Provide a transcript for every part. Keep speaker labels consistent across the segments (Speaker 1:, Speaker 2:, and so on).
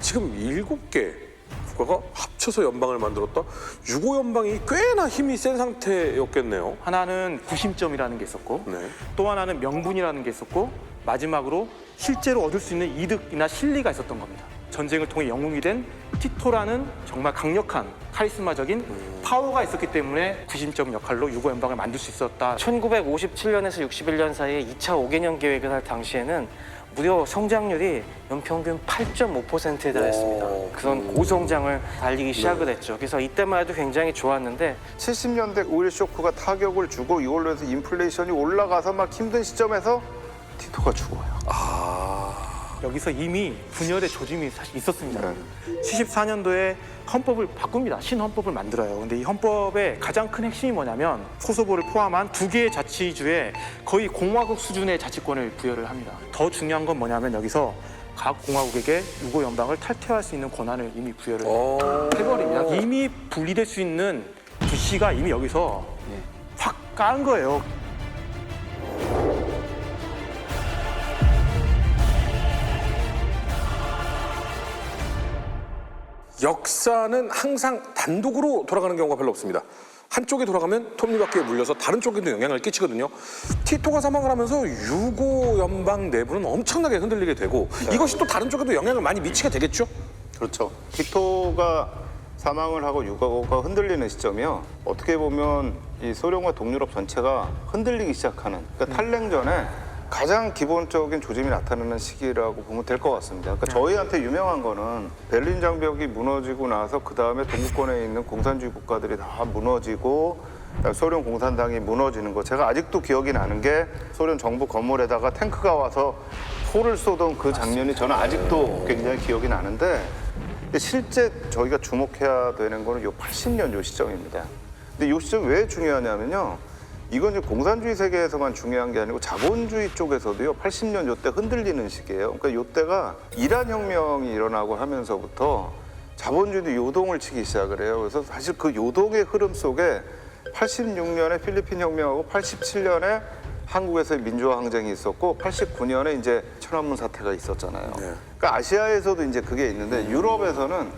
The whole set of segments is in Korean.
Speaker 1: 지금 7개 국가가 합쳐서 연방을 만들었다? 유고 연방이 꽤나 힘이 센 상태였겠네요.
Speaker 2: 하나는 구심점이라는 게 있었고
Speaker 1: 네.
Speaker 2: 또 하나는 명분이라는 게 있었고 마지막으로 실제로 얻을 수 있는 이득이나 실리가 있었던 겁니다. 전쟁을 통해 영웅이 된 티토라는 정말 강력한 카리스마적인 파워가 있었기 때문에 구심점 역할로 유고 연방을 만들 수 있었다.
Speaker 3: 1957년에서 61년 사이에 2차 5개년 계획을 할 당시에는 무려 성장률이 연평균 8.5%에 달했습니다. 그런 고성장을 달리기 시작을 했죠. 그래서 이때만 해도 굉장히 좋았는데
Speaker 4: 70년대 오일 쇼크가 타격을 주고 이걸로 해서 인플레이션이 올라가서 막 힘든 시점에서 티토가 죽어요.
Speaker 2: 여기서 이미 분열의 조짐이 사실 있었습니다.
Speaker 4: 네.
Speaker 2: 74년도에 헌법을 바꿉니다. 신헌법을 만들어요. 근데 이 헌법의 가장 큰 핵심이 뭐냐면 코소보를 포함한 2개의 자치주에 거의 공화국 수준의 자치권을 부여를 합니다. 더 중요한 건 뭐냐면 여기서 각 공화국에게 유고 연방을 탈퇴할 수 있는 권한을 이미 부여를 해버립니다. 이미 분리될 수 있는 부시가 이미 여기서 확 깐 거예요.
Speaker 1: 역사는 항상 단독으로 돌아가는 경우가 별로 없습니다. 한쪽이 돌아가면 톱니바퀴에 물려서 다른 쪽에도 영향을 끼치거든요. 티토가 사망을 하면서 유고 연방 내부는 엄청나게 흔들리게 되고 이것이 또 다른 쪽에도 영향을 많이 미치게 되겠죠?
Speaker 4: 그렇죠. 티토가 사망을 하고 유고가 흔들리는 시점이요. 어떻게 보면 이 소련과 동유럽 전체가 흔들리기 시작하는, 그러니까 탈냉전에 가장 기본적인 조짐이 나타나는 시기라고 보면 될 것 같습니다. 그러니까 저희한테 유명한 거는 베를린 장벽이 무너지고 나서 그 다음에 동구권에 있는 공산주의 국가들이 다 무너지고 소련 공산당이 무너지는 거. 제가 아직도 기억이 나는 게 소련 정부 건물에다가 탱크가 와서 포를 쏘던 그 장면이 저는 아직도 굉장히 기억이 나는데 실제 저희가 주목해야 되는 거는 요 80년 요 시점입니다. 근데 요 시점 왜 중요하냐면요. 이건 이제 공산주의 세계에서만 중요한 게 아니고 자본주의 쪽에서도요. 80년 요때 흔들리는 시기예요. 그러니까 요때가 이란 혁명이 일어나고 하면서부터 자본주의도 요동을 치기 시작을 해요. 그래서 사실 그 요동의 흐름 속에 86년에 필리핀 혁명하고 87년에 한국에서의 민주화 항쟁이 있었고 89년에 이제 천안문 사태가 있었잖아요.
Speaker 1: 네.
Speaker 4: 그러니까 아시아에서도 이제 그게 있는데 유럽에서는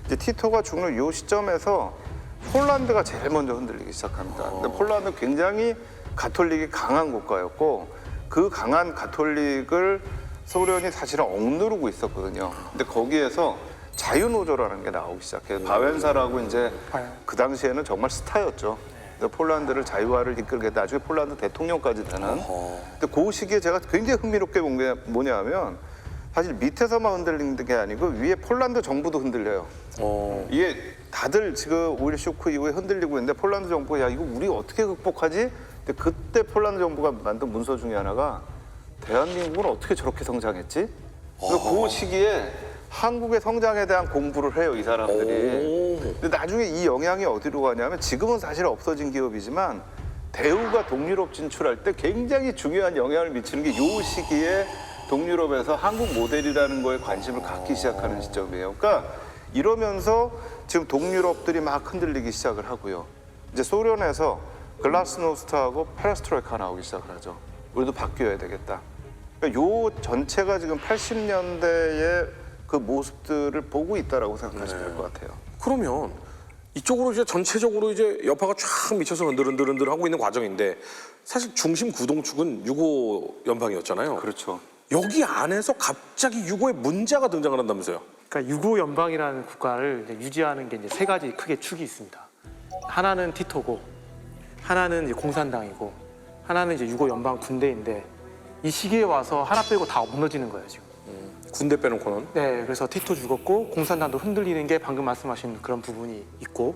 Speaker 4: 이제 티토가 죽는 요 시점에서 폴란드가 제일 먼저 흔들리기 시작합니다. 근데 폴란드 굉장히 가톨릭이 강한 국가였고 그 강한 가톨릭을 소련이 사실은 억누르고 있었거든요. 근데 거기에서 자유노조라는 게 나오기 시작해요. 바웬사라고 이제 그 당시에는 정말 스타였죠. 그래서 폴란드를 자유화를 이끌게 나중에 폴란드 대통령까지 되는. 근데 그 시기에 제가 굉장히 흥미롭게 본 게 뭐냐면 사실 밑에서만 흔들리는 게 아니고 위에 폴란드 정부도 흔들려요. 이게 다들 지금 오일 쇼크 이후에 흔들리고 있는데 폴란드 정부가 야 이거 우리 어떻게 극복하지? 근데 그때 폴란드 정부가 만든 문서 중에 하나가 대한민국은 어떻게 저렇게 성장했지? 그래서 그 시기에 한국의 성장에 대한 공부를 해요, 이 사람들이. 근데 나중에 이 영향이 어디로 가냐면 지금은 사실 없어진 기업이지만 대우가 동유럽 진출할 때 굉장히 중요한 영향을 미치는 게 이 시기에 동유럽에서 한국 모델이라는 거에 관심을 갖기 시작하는 시점이에요. 그러니까 이러면서 지금 동유럽들이 막 흔들리기 시작을 하고요. 이제 소련에서 글라스노스트하고 페레스트로이카 나오기 시작을 하죠. 우리도 바뀌어야 되겠다. 그러니까 요 전체가 지금 80년대의 그 모습들을 보고 있다라고 생각하시면 될 것 같아요.
Speaker 1: 그러면 이쪽으로 이제 전체적으로 이제 여파가 쫙 미쳐서 흔들흔들 하고 있는 과정인데 사실 중심 구동축은 유고 연방이었잖아요.
Speaker 4: 그렇죠.
Speaker 1: 여기 안에서 갑자기 유고의 문자가 등장을 한다면서요?
Speaker 2: 그러니까 유고 연방이라는 국가를 이제 유지하는 게 이제 3가지 크게 축이 있습니다. 하나는 티토고, 하나는 이제 공산당이고, 하나는 이제 유고 연방 군대인데 이 시기에 와서 하나 빼고 다 무너지는 거예요 지금.
Speaker 1: 군대 빼놓고는?
Speaker 2: 네, 그래서 티토 죽었고 공산당도 흔들리는 게 방금 말씀하신 그런 부분이 있고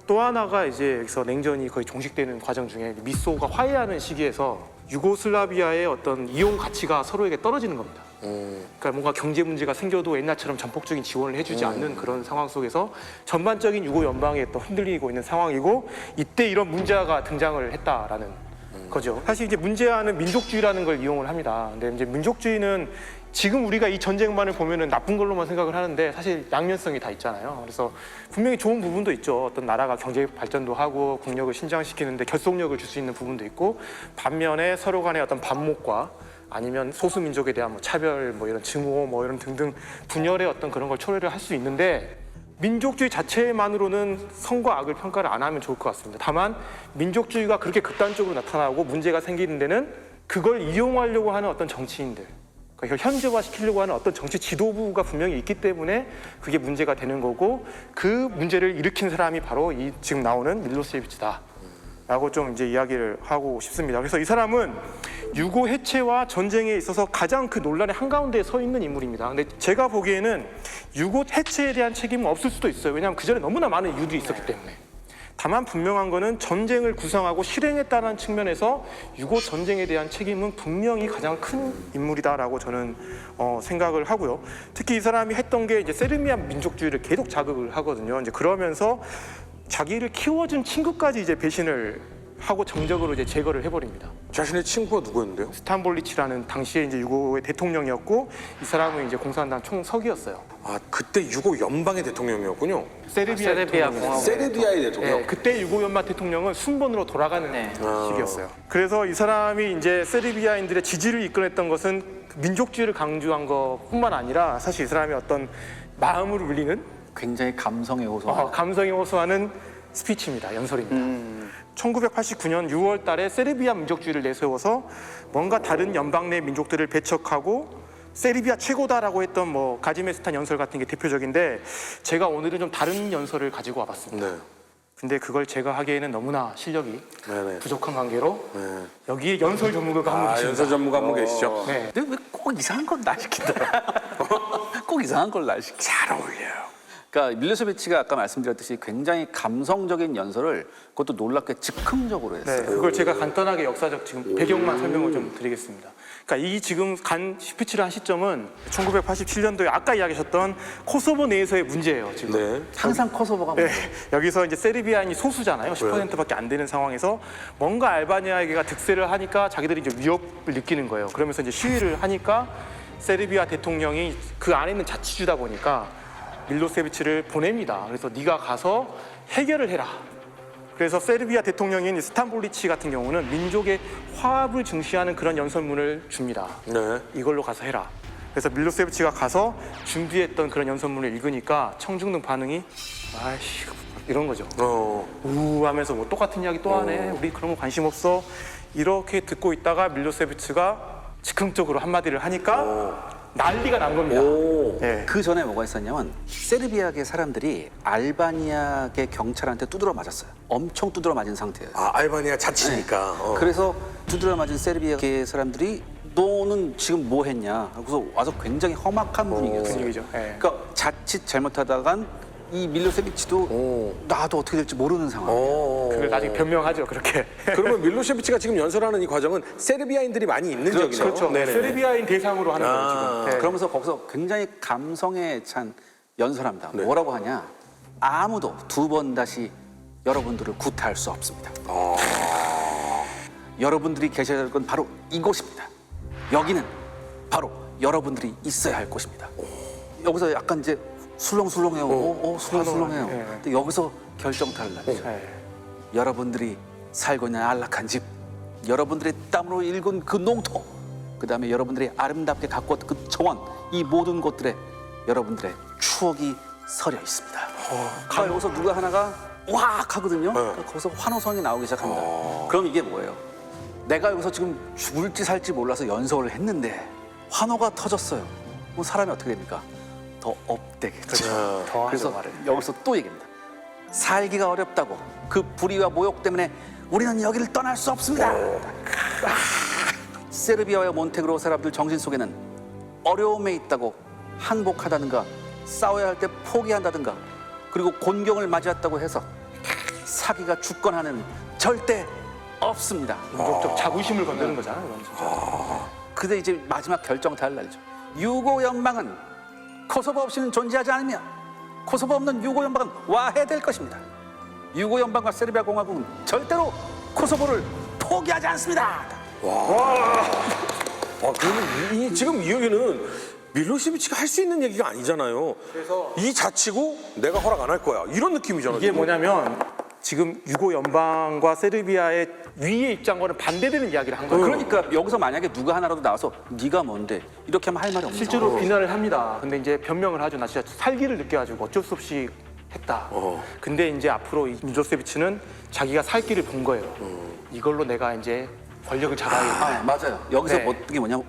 Speaker 2: 또 하나가 이제 여기서 냉전이 거의 종식되는 과정 중에 미소가 화해하는 시기에서 유고슬라비아의 어떤 이용 가치가 서로에게 떨어지는 겁니다. 그러니까 뭔가 경제 문제가 생겨도 옛날처럼 전폭적인 지원을 해주지 않는 그런 상황 속에서 전반적인 유고 연방에 또 흔들리고 있는 상황이고 이때 이런 문제가 등장을 했다라는 거죠. 사실 이제 문제아는 민족주의라는 걸 이용을 합니다. 근데 이제 민족주의는 지금 우리가 이 전쟁만을 보면은 나쁜 걸로만 생각을 하는데 사실 양면성이 다 있잖아요. 그래서 분명히 좋은 부분도 있죠. 어떤 나라가 경제 발전도 하고 국력을 신장시키는데 결속력을 줄 수 있는 부분도 있고, 반면에 서로 간의 어떤 반목과 아니면 소수 민족에 대한 뭐 차별, 뭐 이런 증오, 뭐 이런 등등 분열의 어떤 그런 걸 초래를 할 수 있는데, 민족주의 자체만으로는 선과 악을 평가를 안 하면 좋을 것 같습니다. 다만 민족주의가 그렇게 극단적으로 나타나고 문제가 생기는 데는 그걸 이용하려고 하는 어떤 정치인들, 그러니까 현재화시키려고 하는 어떤 정치 지도부가 분명히 있기 때문에 그게 문제가 되는 거고, 그 문제를 일으킨 사람이 바로 이 지금 나오는 밀로세비치다 라고 좀 이제 이야기를 하고 싶습니다. 그래서 이 사람은 유고 해체와 전쟁에 있어서 가장 그 논란의 한가운데에 서 있는 인물입니다. 근데 제가 보기에는 유고 해체에 대한 책임은 없을 수도 있어요. 왜냐하면 그 전에 너무나 많은 이유들이 있었기 때문에. 다만 분명한 거는 전쟁을 구성하고 실행했다는 측면에서 유고 전쟁에 대한 책임은 분명히 가장 큰 인물이다라고 저는 생각을 하고요. 특히 이 사람이 했던 게 이제 세르비안 민족주의를 계속 자극을 하거든요. 이제 그러면서 자기를 키워준 친구까지 이제 배신을 하고 정적으로 이제 제거를 해버립니다.
Speaker 1: 자신의 친구가 누구였는데요?
Speaker 2: 스탄볼리치라는 당시에 이제 유고의 대통령이었고, 이 사람은 이제 공산당 총석이었어요.
Speaker 1: 아, 그때 유고 연방의 대통령이었군요.
Speaker 3: 세르비아 공화국.
Speaker 1: 세르비아의 대통령.
Speaker 2: 네, 그때 유고 연방 대통령은 순번으로 돌아가는
Speaker 3: 네.
Speaker 2: 시기였어요. 그래서 이 사람이 이제 세르비아인들의 지지를 이끌었던 것은 민족주의를 강조한 것뿐만 아니라, 사실 이 사람이 어떤 마음을 울리는
Speaker 5: 굉장히 감성에 호소하는
Speaker 2: 감성이 호소하는 스피치입니다. 연설입니다. 1989년 6월 달에 세르비아 민족주의를 내세워서 뭔가 다른 연방 내 민족들을 배척하고 세르비아 최고다라고 했던 뭐 가지메스탄 연설 같은 게 대표적인데, 제가 오늘은 좀 다른 연설을 가지고 와봤습니다.
Speaker 1: 네.
Speaker 2: 근데 그걸 제가 하기에는 너무나 실력이
Speaker 1: 네네.
Speaker 2: 부족한 관계로
Speaker 1: 네.
Speaker 2: 여기에 연설 전문가가 한 분
Speaker 1: 아,
Speaker 2: 계십니다.
Speaker 1: 연설 전문가 한 분 계시죠?
Speaker 2: 네.
Speaker 5: 근데 왜 꼭 이상한 걸 날 시킨다. 꼭 이상한 걸 날 시켜.
Speaker 1: 잘 어울려요.
Speaker 5: 그러니까 밀로세비치가 아까 말씀드렸듯이 굉장히 감성적인 연설을 그것도 놀랍게 즉흥적으로 했어요.
Speaker 2: 네, 그걸 제가 간단하게 역사적 지금 배경만 설명을 좀 드리겠습니다. 그러니까 이 지금 간 스피치를 한 시점은 1987년도에 아까 이야기하셨던 코소보 내에서의 문제예요. 지금.
Speaker 1: 네.
Speaker 5: 항상 코소보가
Speaker 2: 네,
Speaker 5: 문제예요.
Speaker 2: 여기서 이제 세르비아인이 소수잖아요. 10%밖에 안 되는 상황에서 뭔가 알바니아에게가 득세를 하니까 자기들이 이제 위협을 느끼는 거예요. 그러면서 이제 시위를 하니까 세르비아 대통령이 그 안에 있는 자치주다 보니까 밀로세비치를 보냅니다. 그래서 네가 가서 해결을 해라. 그래서 세르비아 대통령인 스탄볼리치 같은 경우는 민족의 화합을 중시하는 그런 연설문을 줍니다.
Speaker 1: 네.
Speaker 2: 이걸로 가서 해라. 그래서 밀로세비치가 가서 준비했던 그런 연설문을 읽으니까 청중등 반응이 아이씨 이런 거죠. 우 하면서 뭐 똑같은 이야기 또 하네. 우리 그런 거 관심 없어. 이렇게 듣고 있다가 밀로세비치가 즉흥적으로 한마디를 하니까 난리가 난 겁니다. 네.
Speaker 5: 그 전에 뭐가 있었냐면 세르비아계 사람들이 알바니아계 경찰한테 두드러 맞았어요. 엄청 두드러 맞은 상태예요.
Speaker 1: 아, 알바니아 자치니까.
Speaker 5: 그래서 두드러 맞은 세르비아계 사람들이 너는 지금 뭐 했냐? 그래서 와서 굉장히 험악한 분위기였어요.
Speaker 2: 분위기죠. 네.
Speaker 5: 그러니까 자칫 잘못하다간 이 밀로세비치도 나도 어떻게 될지 모르는 상황.
Speaker 2: 그걸 나중에 변명하죠. 그렇게.
Speaker 1: 그러면 밀로세비치가 지금 연설하는 이 과정은 세르비아인들이 많이 있는 지역이죠.
Speaker 2: 그렇죠.
Speaker 1: 네네.
Speaker 2: 세르비아인 대상으로 하는 거예요. 지금. 네.
Speaker 5: 그러면서 거기서 굉장히 감성에 찬 연설합니다. 뭐라고 하냐? 아무도 두 번 다시 여러분들을 구타할 수 없습니다. 여러분들이 계셔야 할 건 바로 이곳입니다. 여기는 바로 여러분들이 있어야 할 곳입니다. 여기서 약간 이제 술렁술렁해요. 술렁술렁해요.
Speaker 2: 네.
Speaker 5: 근데 여기서 결정타를 나죠.
Speaker 2: 네.
Speaker 5: 여러분들이 살고 있는 안락한 집, 여러분들의 땀으로 일군 그 농토, 그 다음에 여러분들이 아름답게 가꾸었던 그 정원, 이 모든 곳들에 여러분들의 추억이 서려 있습니다. 그러니까 여기서 누가 하나가 와악 하거든요. 그러니까 거기서 환호성이 나오기 시작합니다. 그럼 이게 뭐예요? 내가 여기서 지금 죽을지 살지 몰라서 연설을 했는데 환호가 터졌어요. 그럼 사람이 어떻게 됩니까? 더 업되겠죠.
Speaker 2: 더
Speaker 5: 그래서
Speaker 2: 하죠, 말을.
Speaker 5: 여기서 또 얘기합니다. 살기가 어렵다고 그 불의와 모욕 때문에 우리는 여기를 떠날 수 없습니다. 세르비아와 몬테그로 사람들 정신 속에는 어려움에 있다고 항복하다든가 싸워야 할 때 포기한다든가 그리고 곤경을 맞이했다고 해서 사기가 주권하는 절대 없습니다.
Speaker 2: 민족적 자부심을 건드는 거잖아요. 이건 진짜.
Speaker 5: 근데 이제 마지막 결정타를 날리죠. 유고 연방은 코소보 없이는 존재하지 않으며 코소보 없는 유고 연방은 와해될 것입니다. 유고 연방과 세르비아 공화국은 절대로 코소보를 포기하지 않습니다.
Speaker 1: 그러면 지금 이 얘기는 밀로세비치가 할 수 있는 얘기가 아니잖아요.
Speaker 2: 그래서
Speaker 1: 이 자치고 내가 허락 안 할 거야. 이런 느낌이잖아요.
Speaker 2: 이게
Speaker 1: 지금.
Speaker 2: 뭐냐면 지금 유고 연방과 세르비아의 위의 입장과는 반대되는 이야기를 한 거예요.
Speaker 5: 그러니까 여기서 만약에 누가 하나라도 나와서 네가 뭔데 이렇게 하면 할 말이 없는
Speaker 2: 실제로 비난을 합니다. 근데 이제 변명을 하죠. 나 진짜 살기를 느껴가지고 어쩔 수 없이 했다. 근데 이제 앞으로 이 밀로세비치는 자기가 살 길을 본 거예요. 이걸로 내가 이제 권력을 잡아야겠다.
Speaker 5: 맞아요. 여기서
Speaker 2: 네.
Speaker 5: 어떤 게 뭐냐면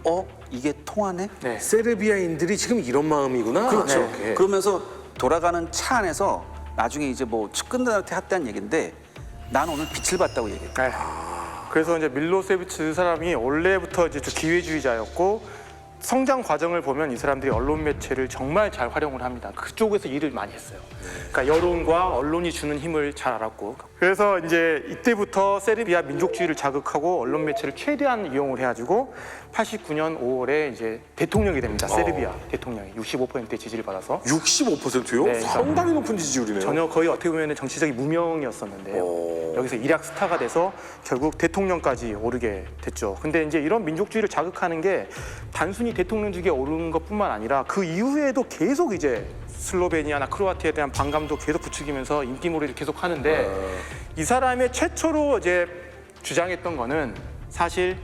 Speaker 5: 이게 통하네?
Speaker 2: 네.
Speaker 1: 세르비아인들이 지금 이런 마음이구나.
Speaker 5: 그렇죠.
Speaker 1: 네.
Speaker 5: 그러면서 돌아가는 차 안에서 나중에 이제 뭐 측근들한테 했다는 얘기인데 난 오늘 빛을 봤다고 얘기해요.
Speaker 2: 네. 그래서 이제 밀로세비치 이 사람이 원래부터 이제 좀 기회주의자였고 성장 과정을 보면 이 사람들이 언론 매체를 정말 잘 활용을 합니다. 그쪽에서 일을 많이 했어요. 그러니까 여론과 언론이 주는 힘을 잘 알았고 그래서 이제 이때부터 세르비아 민족주의를 자극하고 언론 매체를 최대한 이용을 해가지고 89년 5월에 이제 대통령이 됩니다. 세르비아 대통령이 65%의 지지를 받아서
Speaker 1: 65%요?
Speaker 2: 네,
Speaker 1: 상당히 높은 지지율이네요.
Speaker 2: 전혀 거의 어떻게 보면 정치적인 무명이었었는데요. 여기서 일약 스타가 돼서 결국 대통령까지 오르게 됐죠. 근데 이제 이런 민족주의를 자극하는 게 단순히 대통령직에 오르는 것뿐만 아니라 그 이후에도 계속 이제 슬로베니아나 크로아티아에 대한 반감도 계속 부추기면서 인기몰이를 계속 하는데 이 사람의 최초로 이제 주장했던 거는 사실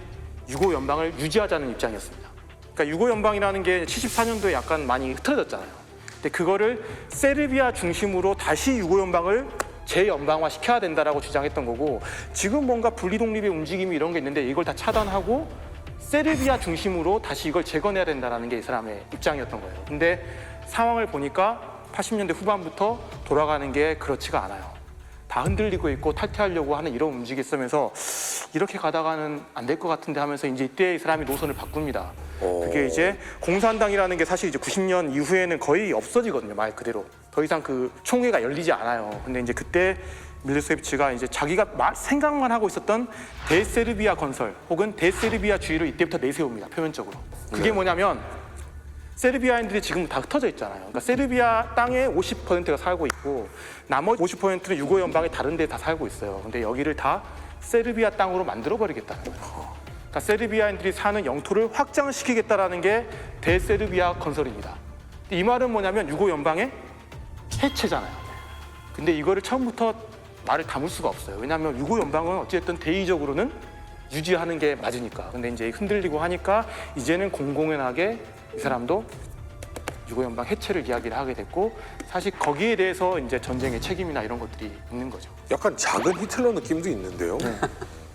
Speaker 2: 유고 연방을 유지하자는 입장이었습니다. 그러니까 유고 연방이라는 게 74년도에 약간 많이 흐트러졌잖아요. 근데 그거를 세르비아 중심으로 다시 유고 연방을 재연방화 시켜야 된다라고 주장했던 거고 지금 뭔가 분리 독립의 움직임이 이런 게 있는데 이걸 다 차단하고 세르비아 중심으로 다시 이걸 재건해야 된다라는 게 이 사람의 입장이었던 거예요. 근데 상황을 보니까 80년대 후반부터 돌아가는 게 그렇지가 않아요. 다 흔들리고 있고 탈퇴하려고 하는 이런 움직임이 있으면서 이렇게 가다가는 안 될 것 같은데 하면서 이제 이때 이 사람이 노선을 바꿉니다. 그게 이제 공산당이라는 게 사실 이제 90년 이후에는 거의 없어지거든요. 말 그대로. 더 이상 그 총회가 열리지 않아요. 근데 이제 그때 밀로세비치가 이제 자기가 생각만 하고 있었던 대세르비아 건설 혹은 대세르비아주의를 이때부터 내세웁니다. 표면적으로. 그게 뭐냐면 세르비아인들이 지금 다 흩어져 있잖아요. 그러니까 세르비아 땅에 50%가 살고 있고 나머지 50%는 유고 연방의 다른 데 다 살고 있어요. 근데 여기를 다 세르비아 땅으로 만들어 버리겠다는 거예요. 그러니까 세르비아인들이 사는 영토를 확장시키겠다라는 게 대세르비아 건설입니다. 이 말은 뭐냐면 유고 연방의 해체잖아요. 근데 이거를 처음부터 말을 담을 수가 없어요. 왜냐하면 유고 연방은 어쨌든 대의적으로는 유지하는 게 맞으니까. 근데 이제 흔들리고 하니까 이제는 공공연하게 이 사람도 유고 연방 해체를 이야기를 하게 됐고 사실 거기에 대해서 이제 전쟁의 책임이나 이런 것들이 있는 거죠.
Speaker 1: 약간 작은 히틀러 느낌도 있는데요.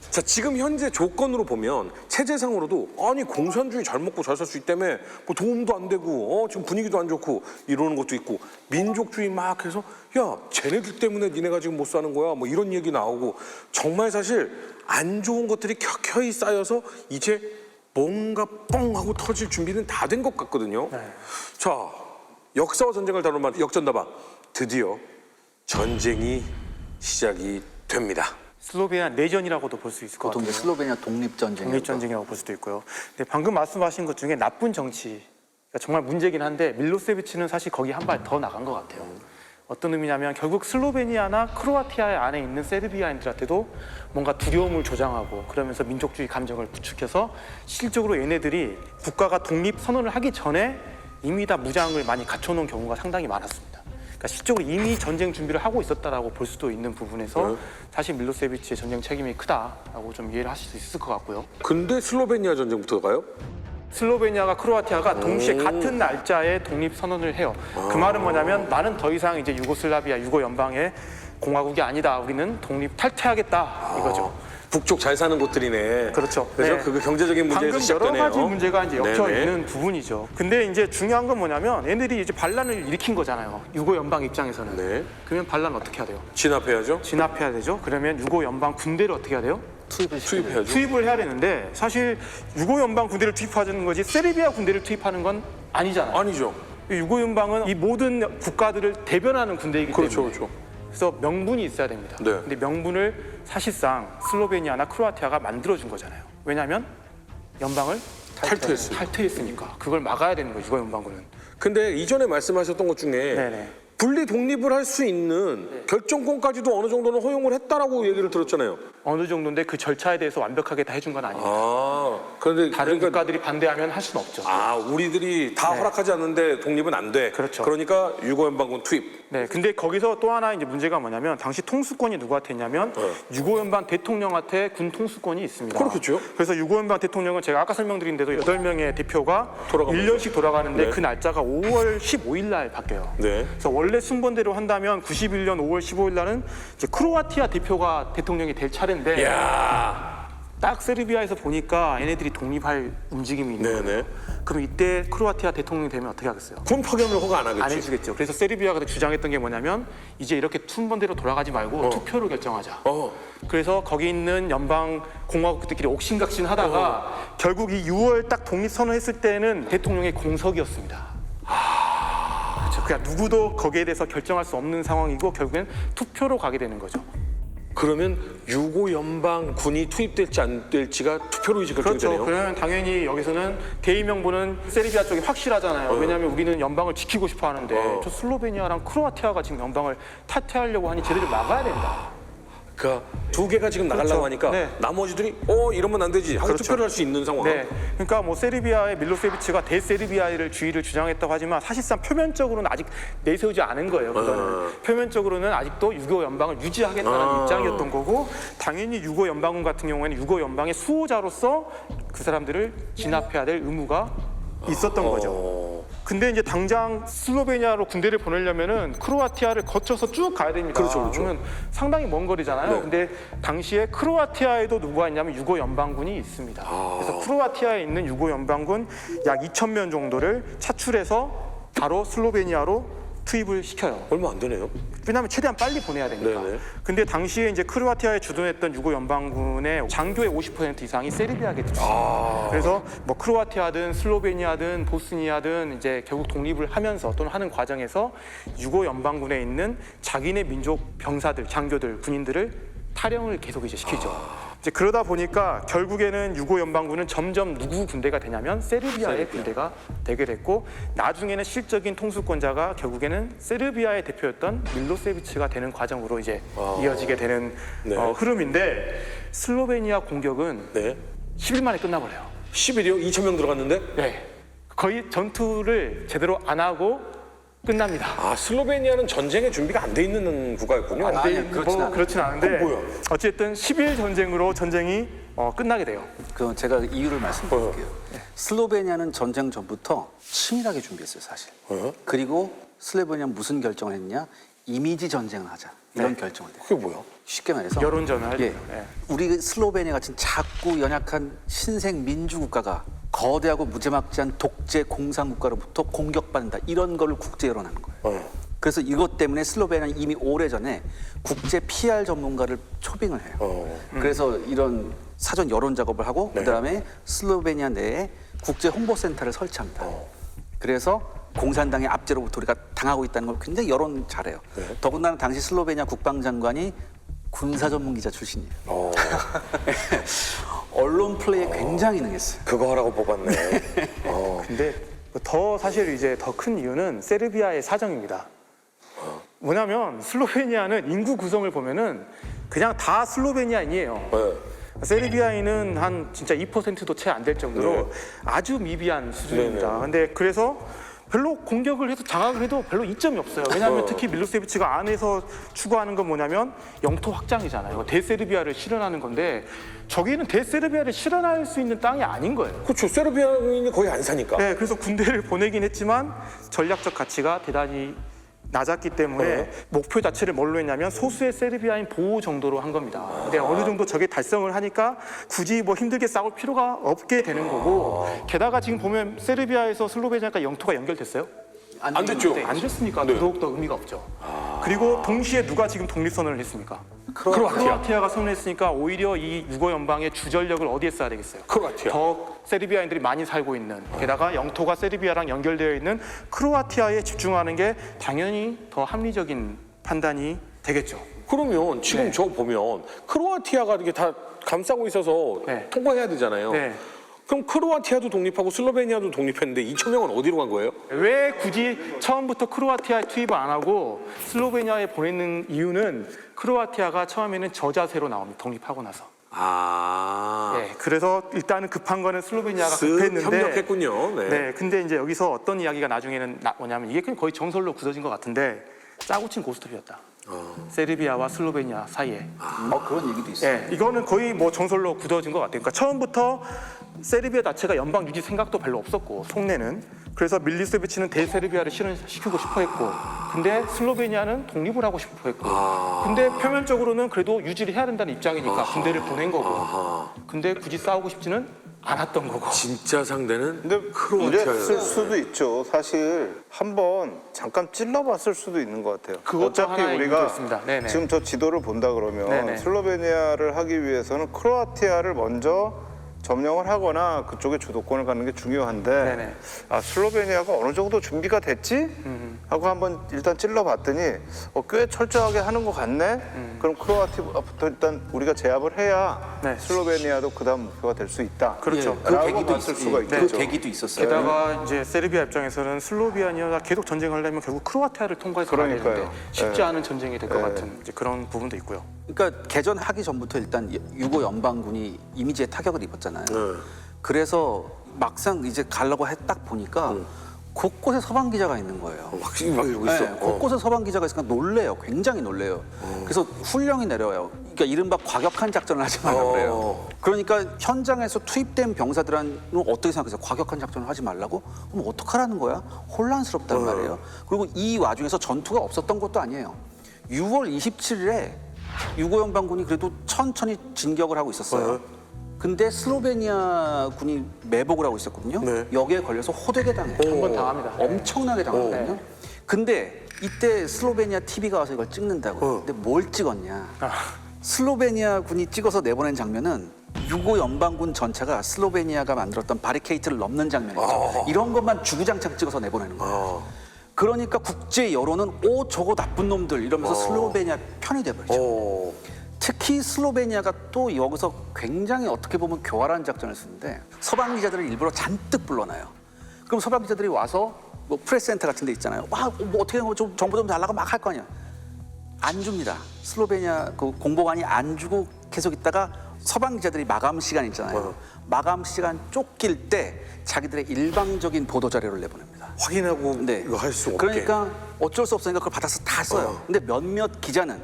Speaker 1: 자, 지금 현재 조건으로 보면 체제상으로도 아니 공산주의 잘 먹고 잘 살 수 있다며 뭐 도움도 안 되고 지금 분위기도 안 좋고 이러는 것도 있고 민족주의 막 해서 야 쟤네들 때문에 니네가 지금 못 사는 거야 뭐 이런 얘기 나오고 정말 사실 안 좋은 것들이 켜켜이 쌓여서 이제 뭔가 뻥 하고 터질 준비는 다 된 것 같거든요. 자, 역사와 전쟁을 다루는 역전다방 드디어 전쟁이 시작이 됩니다.
Speaker 2: 슬로베니아 내전이라고도 볼 수 있을 것
Speaker 5: 보통
Speaker 2: 같아요.
Speaker 5: 이제 슬로베니아 독립전쟁.
Speaker 2: 독립전쟁이라고 볼 수도 있고요. 근데 방금 말씀하신 것 중에 나쁜 정치, 그러니까 정말 문제긴 한데 밀로세비치는 사실 거기 한 발 더 나간 것 같아요. 어떤 의미냐면 결국 슬로베니아나 크로아티아 안에 있는 세르비아인들한테도 뭔가 두려움을 조장하고 그러면서 민족주의 감정을 부추겨서 실질적으로 얘네들이 국가가 독립 선언을 하기 전에 이미 다 무장을 많이 갖춰놓은 경우가 상당히 많았습니다. 그러니까 실적으로 이미 전쟁 준비를 하고 있었다라고 볼 수도 있는 부분에서 사실 밀로세비치의 전쟁 책임이 크다라고 좀 이해를 하실 수 있을 것 같고요.
Speaker 1: 근데 슬로베니아 전쟁부터 가요?
Speaker 2: 슬로베니아가 크로아티아가 동시에 같은 날짜에 독립 선언을 해요. 그 말은 뭐냐면 나는 더 이상 이제 유고슬라비아 유고 연방의 공화국이 아니다. 우리는 독립 탈퇴하겠다 이거죠.
Speaker 1: 북쪽 잘 사는 곳들이네.
Speaker 2: 그렇죠.
Speaker 1: 그래서
Speaker 2: 네.
Speaker 1: 그 경제적인 문제에서
Speaker 2: 방금
Speaker 1: 시작되네요.
Speaker 2: 여러 가지 문제가 이제 엮여
Speaker 1: 네네.
Speaker 2: 있는 부분이죠. 근데 이제 중요한 건 뭐냐면 얘네들이 이제 반란을 일으킨 거잖아요. 유고 연방 입장에서는.
Speaker 1: 네.
Speaker 2: 그러면 반란 어떻게 해야 돼요?
Speaker 1: 진압해야죠.
Speaker 2: 진압해야 되죠. 그러면 유고 연방 군대를 어떻게 해야 돼요?
Speaker 1: 투입해야죠.
Speaker 2: 투입을 해야 되는데 사실 유고 연방 군대를 투입하는 거지 세르비아 군대를 투입하는 건 아니잖아요.
Speaker 1: 아니죠.
Speaker 2: 유고 연방은 이 모든 국가들을 대변하는 군대이기
Speaker 1: 그렇죠,
Speaker 2: 때문에
Speaker 1: 그렇죠.
Speaker 2: 그래서 명분이 있어야 됩니다.
Speaker 1: 네.
Speaker 2: 근데 명분을 사실상 슬로베니아나 크로아티아가 만들어준 거잖아요. 왜냐하면 연방을 탈퇴했으니까 그걸 막아야 되는 거죠. 유고 연방군은.
Speaker 1: 근데 이전에 말씀하셨던 것 중에
Speaker 2: 네네.
Speaker 1: 분리 독립을 할 수 있는 결정권까지도 어느 정도는 허용을 했다라고 얘기를 들었잖아요.
Speaker 2: 어느 정도인데 그 절차에 대해서 완벽하게 다 해준 건 아닙니다.
Speaker 1: 그런데
Speaker 2: 다른
Speaker 1: 그러니까
Speaker 2: 국가들이 반대하면 할 수는 없죠.
Speaker 1: 우리들이 다 허락하지 않는데 독립은 안 돼.
Speaker 2: 그렇죠.
Speaker 1: 그러니까 유고연방군 투입.
Speaker 2: 네, 근데 거기서 또 하나 이제 문제가 뭐냐면 당시 통수권이 누구한테 있냐면 유고연방 대통령한테 군 통수권이 있습니다.
Speaker 1: 그렇겠죠.
Speaker 2: 그래서 유고연방 대통령은 제가 아까 설명드린 대로 8명의 대표가
Speaker 1: 돌아가면서.
Speaker 2: 1년씩 돌아가는데
Speaker 1: 네.
Speaker 2: 그 날짜가 5월 15일 날 바뀌어요.
Speaker 1: 네.
Speaker 2: 그래서 원래 순번대로 한다면 91년 5월 15일 날은 이제 크로아티아 대표가 대통령이 될 차례인데
Speaker 1: 야.
Speaker 2: 딱 세르비아에서 보니까 얘네들이 독립할 움직임이 있는
Speaker 1: 네네.
Speaker 2: 거예요. 그럼 이때 크로아티아 대통령이 되면 어떻게 하겠어요?
Speaker 1: 군 파견을 허가 안 하겠지.
Speaker 2: 안 해주겠죠. 그래서 세르비아가 주장했던 게 뭐냐면 이제 이렇게 순번대로 돌아가지 말고 투표로 결정하자. 그래서 거기 있는 연방 공화국들끼리 옥신각신하다가 결국 이 6월 딱 독립 선언했을 때는 대통령의 공석이었습니다. 그렇죠. 그러니까 누구도 거기에 대해서 결정할 수 없는 상황이고 결국엔 투표로 가게 되는 거죠.
Speaker 1: 그러면 유고연방군이 투입될지 안 될지가 투표로 이제 결정이
Speaker 2: 그렇죠.
Speaker 1: 되네요.
Speaker 2: 그러면 당연히 여기서는 대의 명분은 세르비아 쪽이 확실하잖아요. 왜냐하면 우리는 연방을 지키고 싶어 하는데 저 슬로베니아랑 크로아티아가 지금 연방을 탈퇴하려고 하니 쟤들을 막아야 된다.
Speaker 1: 그러니까 두 개가 지금 나가려고
Speaker 2: 그렇죠.
Speaker 1: 하니까
Speaker 2: 네.
Speaker 1: 나머지들이 이러면 안 되지 하고
Speaker 2: 그렇죠.
Speaker 1: 투표를 할 수 있는 상황.
Speaker 2: 네, 그러니까 뭐 세르비아의 밀로세비치가 대세르비아를 주의를 주장했다고 하지만 사실상 표면적으로는 아직 내세우지 않은 거예요. 그거는 표면적으로는 아직도 유고 연방을 유지하겠다는 입장이었던 거고 당연히 유고 연방군 같은 경우에는 유고 연방의 수호자로서 그 사람들을 진압해야 될 의무가 있었던 거죠. 근데 이제 당장 슬로베니아로 군대를 보내려면은 크로아티아를 거쳐서 쭉 가야 됩니다.
Speaker 1: 그렇죠, 그렇죠.
Speaker 2: 그러면 상당히 먼 거리잖아요.
Speaker 1: 네.
Speaker 2: 근데 당시에 크로아티아에도 누가 있냐면 유고 연방군이 있습니다. 그래서 크로아티아에 있는 유고 연방군 약 2,000명 정도를 차출해서 바로 슬로베니아로 투입을 시켜요.
Speaker 1: 얼마 안 되네요.
Speaker 2: 왜냐하면 최대한 빨리 보내야 되니까.
Speaker 1: 네네.
Speaker 2: 근데 당시에 이제 크로아티아에 주둔했던 유고 연방군의 장교의 50% 이상이 세르비아에 주둔했어요. 그래서 뭐 크로아티아든 슬로베니아든 보스니아든 이제 결국 독립을 하면서 또는 하는 과정에서 유고 연방군에 있는 자기네 민족 병사들, 장교들, 군인들을 탈영을 계속 이제 시키죠. 이제 그러다 보니까 결국에는 유고 연방군은 점점 누구 군대가 되냐면 세르비아의 군대가 되게 됐고 나중에는 실적인 통수권자가 결국에는 세르비아의 대표였던 밀로세비치가 되는 과정으로 이제 이어지게 되는
Speaker 1: 네.
Speaker 2: 흐름인데 슬로베니아 공격은
Speaker 1: 네.
Speaker 2: 10일 만에 끝나버려요.
Speaker 1: 10일이요? 2,000명 들어갔는데?
Speaker 2: 네. 거의 전투를 제대로 안 하고 끝납니다.
Speaker 1: 슬로베니아는 전쟁의 준비가 안 돼 있는 국가였군요.
Speaker 2: 안 돼
Speaker 5: 아니요,
Speaker 2: 있는
Speaker 5: 그렇진 않아요.
Speaker 2: 그렇진 않은데
Speaker 1: 그럼 뭐야?
Speaker 2: 어쨌든 10일 전쟁으로 전쟁이 끝나게 돼요.
Speaker 5: 그 제가 이유를 말씀드릴게요. 슬로베니아는 전쟁 전부터 치밀하게 준비했어요, 사실. 그리고 슬로베니아 무슨 결정을 했냐? 이미지 전쟁을 하자. 이런 결정을 해요.
Speaker 1: 그게 뭐야?
Speaker 5: 쉽게 말해서
Speaker 2: 여론전을 할
Speaker 5: 예,
Speaker 2: 때요. 예.
Speaker 5: 우리 슬로베니아 같은 작고 연약한 신생 민주 국가가 거대하고 무지막지한 독재 공산 국가로부터 공격받는다. 이런 걸 국제 여론하는 거예요. 그래서 이것 때문에 슬로베니아는 이미 오래전에 국제 PR 전문가를 초빙을 해요. 그래서 이런 사전 여론 작업을 하고 그다음에 슬로베니아 내에 국제 홍보센터를 설치합니다. 그래서 공산당의 압제로부터 우리가 당하고 있다는 걸 굉장히 여론 잘해요. 더군다나 당시 슬로베니아 국방장관이 군사 전문 기자 출신이에요. 언론 플레이에 굉장히 능했어요.
Speaker 1: 그거 하라고 뽑았네.
Speaker 2: 근데 더 사실 이제 더 큰 이유는 세르비아의 사정입니다. 뭐냐면 슬로베니아는 인구 구성을 보면은 그냥 다 슬로베니아인이에요.
Speaker 1: 네.
Speaker 2: 세르비아인은 한 진짜 2%도 채 안 될 정도로
Speaker 1: 네.
Speaker 2: 아주 미비한 수준입니다.
Speaker 1: 네네.
Speaker 2: 근데 그래서 별로 공격을 해서 장악을 해도 별로 이점이 없어요. 왜냐하면 특히 밀로세비치가 안에서 추구하는 건 뭐냐면 영토 확장이잖아요. 대세르비아를 실현하는 건데 저기는 대세르비아를 실현할 수 있는 땅이 아닌 거예요.
Speaker 1: 그렇죠. 세르비아인이 거의 안 사니까.
Speaker 2: 네, 그래서 군대를 보내긴 했지만 전략적 가치가 대단히 낮았기 때문에 목표 자체를 뭘로 했냐면 소수의 세르비아인 보호 정도로 한 겁니다. 근데 어느 정도 저게 달성을 하니까 굳이 뭐 힘들게 싸울 필요가 없게 되는 거고 게다가 지금 보면 세르비아에서 슬로베니아까지 영토가 연결됐어요?
Speaker 1: 안 됐죠.
Speaker 2: 안 됐으니까
Speaker 1: 네.
Speaker 2: 더욱더 의미가 없죠. 그리고 동시에 누가 지금 독립선언을 했습니까?
Speaker 1: 크로아티아.
Speaker 2: 크로아티아가 선언했으니까 오히려 이 유고 연방의 주전력을 어디에 써야 되겠어요?
Speaker 1: 크로아티아.
Speaker 2: 더 세르비아인들이 많이 살고 있는 게다가 영토가 세르비아랑 연결되어 있는 크로아티아에 집중하는 게 당연히 더 합리적인 판단이 되겠죠.
Speaker 1: 그러면 지금
Speaker 2: 네.
Speaker 1: 저 보면 크로아티아가 이렇게 다 감싸고 있어서
Speaker 2: 네.
Speaker 1: 통과해야 되잖아요.
Speaker 2: 네.
Speaker 1: 그럼 크로아티아도 독립하고 슬로베니아도 독립했는데 2천 명은 어디로 간 거예요?
Speaker 2: 왜 굳이 처음부터 크로아티아에 투입을 안 하고 슬로베니아에 보내는 이유는 크로아티아가 처음에는 저자세로 나옵니다. 독립하고 나서.
Speaker 1: 아,
Speaker 2: 네, 그래서 일단은 급한 거는 슬로베니아가
Speaker 1: 쓱
Speaker 2: 급했는데
Speaker 1: 협력했군요. 네.
Speaker 2: 네, 근데 이제 여기서 어떤 이야기가 나중에는 뭐냐면 이게 그냥 거의 정설로 굳어진 것 같은데 짜고 친 고스톱이었다. 세르비아와 슬로베니아 사이에.
Speaker 5: 그런 얘기도 있어요.
Speaker 2: 네, 이거는 거의 뭐 정설로 굳어진 것 같아요. 그러니까 처음부터 세르비아 자체가 연방 유지 생각도 별로 없었고 속내는. 그래서 밀리세비치는 대세르비아를 실현시키고 싶어했고, 근데 슬로베니아는 독립을 하고 싶어했고, 근데 표면적으로는 그래도 유지를 해야 된다는 입장이니까 군대를 보낸 거고, 근데 굳이 싸우고 싶지는 않았던 거고.
Speaker 1: 진짜 상대는
Speaker 4: 근데
Speaker 1: 크로아티아예요.
Speaker 4: 이랬을 수도 있죠. 사실 한번 잠깐 찔러봤을 수도 있는 것 같아요.
Speaker 2: 그것도
Speaker 4: 어차피
Speaker 2: 하나의
Speaker 4: 우리가
Speaker 2: 이유도 있습니다. 네네.
Speaker 4: 지금 저 지도를 본다 그러면
Speaker 2: 네네.
Speaker 4: 슬로베니아를 하기 위해서는 크로아티아를 먼저 점령을 하거나 그쪽에 주도권을 갖는 게 중요한데
Speaker 2: 네네.
Speaker 4: 아, 슬로베니아가 어느 정도 준비가 됐지? 하고 한번 일단 찔러봤더니 꽤 철저하게 하는 것 같네? 그럼 크로아티아부터 일단 우리가 제압을 해야
Speaker 2: 네.
Speaker 4: 슬로베니아도 그 다음 목표가 될 수 있다.
Speaker 2: 그렇죠.
Speaker 5: 그
Speaker 4: 라고
Speaker 5: 계기도
Speaker 4: 봤을
Speaker 5: 있,
Speaker 4: 수가
Speaker 5: 그
Speaker 4: 있겠죠.
Speaker 5: 계기도 있었어요.
Speaker 2: 게다가 이제 세르비아 입장에서는 슬로베니아가 계속 전쟁을 하려면 결국 크로아티아를 통과해서 가야
Speaker 4: 그러니까요.
Speaker 2: 되는데 쉽지
Speaker 4: 네.
Speaker 2: 않은 전쟁이 될 것 같은 이제 그런 부분도 있고요.
Speaker 5: 그러니까 개전하기 전부터 일단 유고 연방군이 이미지에 타격을 입었잖아요.
Speaker 1: 네.
Speaker 5: 그래서 막상 이제 가려고 딱 보니까 곳곳에 서방 기자가 있는 거예요.
Speaker 1: 확실히 막 이러고 있어.
Speaker 5: 네, 곳곳에 서방 기자가 있으니까 놀래요. 굉장히 놀래요. 그래서 훈령이 내려요. 그러니까 이른바 과격한 작전을 하지 말라고 그래요. 그러니까 현장에서 투입된 병사들은 어떻게 생각해서 과격한 작전을 하지 말라고? 그럼 어떡하라는 거야? 혼란스럽단 말이에요. 그리고 이 와중에서 전투가 없었던 것도 아니에요. 6월 27일에 유고 연방군이 그래도 천천히 진격을 하고 있었어요. 근데 슬로베니아 군이 매복을 하고 있었거든요.
Speaker 1: 네.
Speaker 5: 여기에 걸려서 호되게 당해요.
Speaker 2: 한번 당합니다.
Speaker 5: 엄청나게 당하거든요. 근데 이때 슬로베니아 TV가 와서 이걸 찍는다고. 근데 뭘 찍었냐? 슬로베니아 군이 찍어서 내보낸 장면은 유고 연방군 전차가 슬로베니아가 만들었던 바리케이트를 넘는 장면이죠. 이런 것만 주구장창 찍어서 내보내는 거예요. 그러니까 국제 여론은 저거 나쁜 놈들 이러면서 슬로베니아 편이 돼버리죠. 특히 슬로베니아가 또 여기서 굉장히 어떻게 보면 교활한 작전을 쓰는데 서방 기자들을 일부러 잔뜩 불러놔요. 그럼 서방 기자들이 와서 뭐 프레스센터 같은 데 있잖아요. 와, 뭐 어떻게 좀 정보 좀 달라고 막 할 거 아니야. 안 줍니다. 슬로베니아 그 공보관이 안 주고 계속 있다가 서방 기자들이 마감 시간 있잖아요. 마감 시간 쫓길 때 자기들의 일방적인 보도 자료를 내보냅니다.
Speaker 1: 확인하고
Speaker 5: 네.
Speaker 1: 이거 할 수 없게.
Speaker 5: 그러니까 어쩔 수 없으니까 그걸 받아서 다 써요. 근데 몇몇 기자는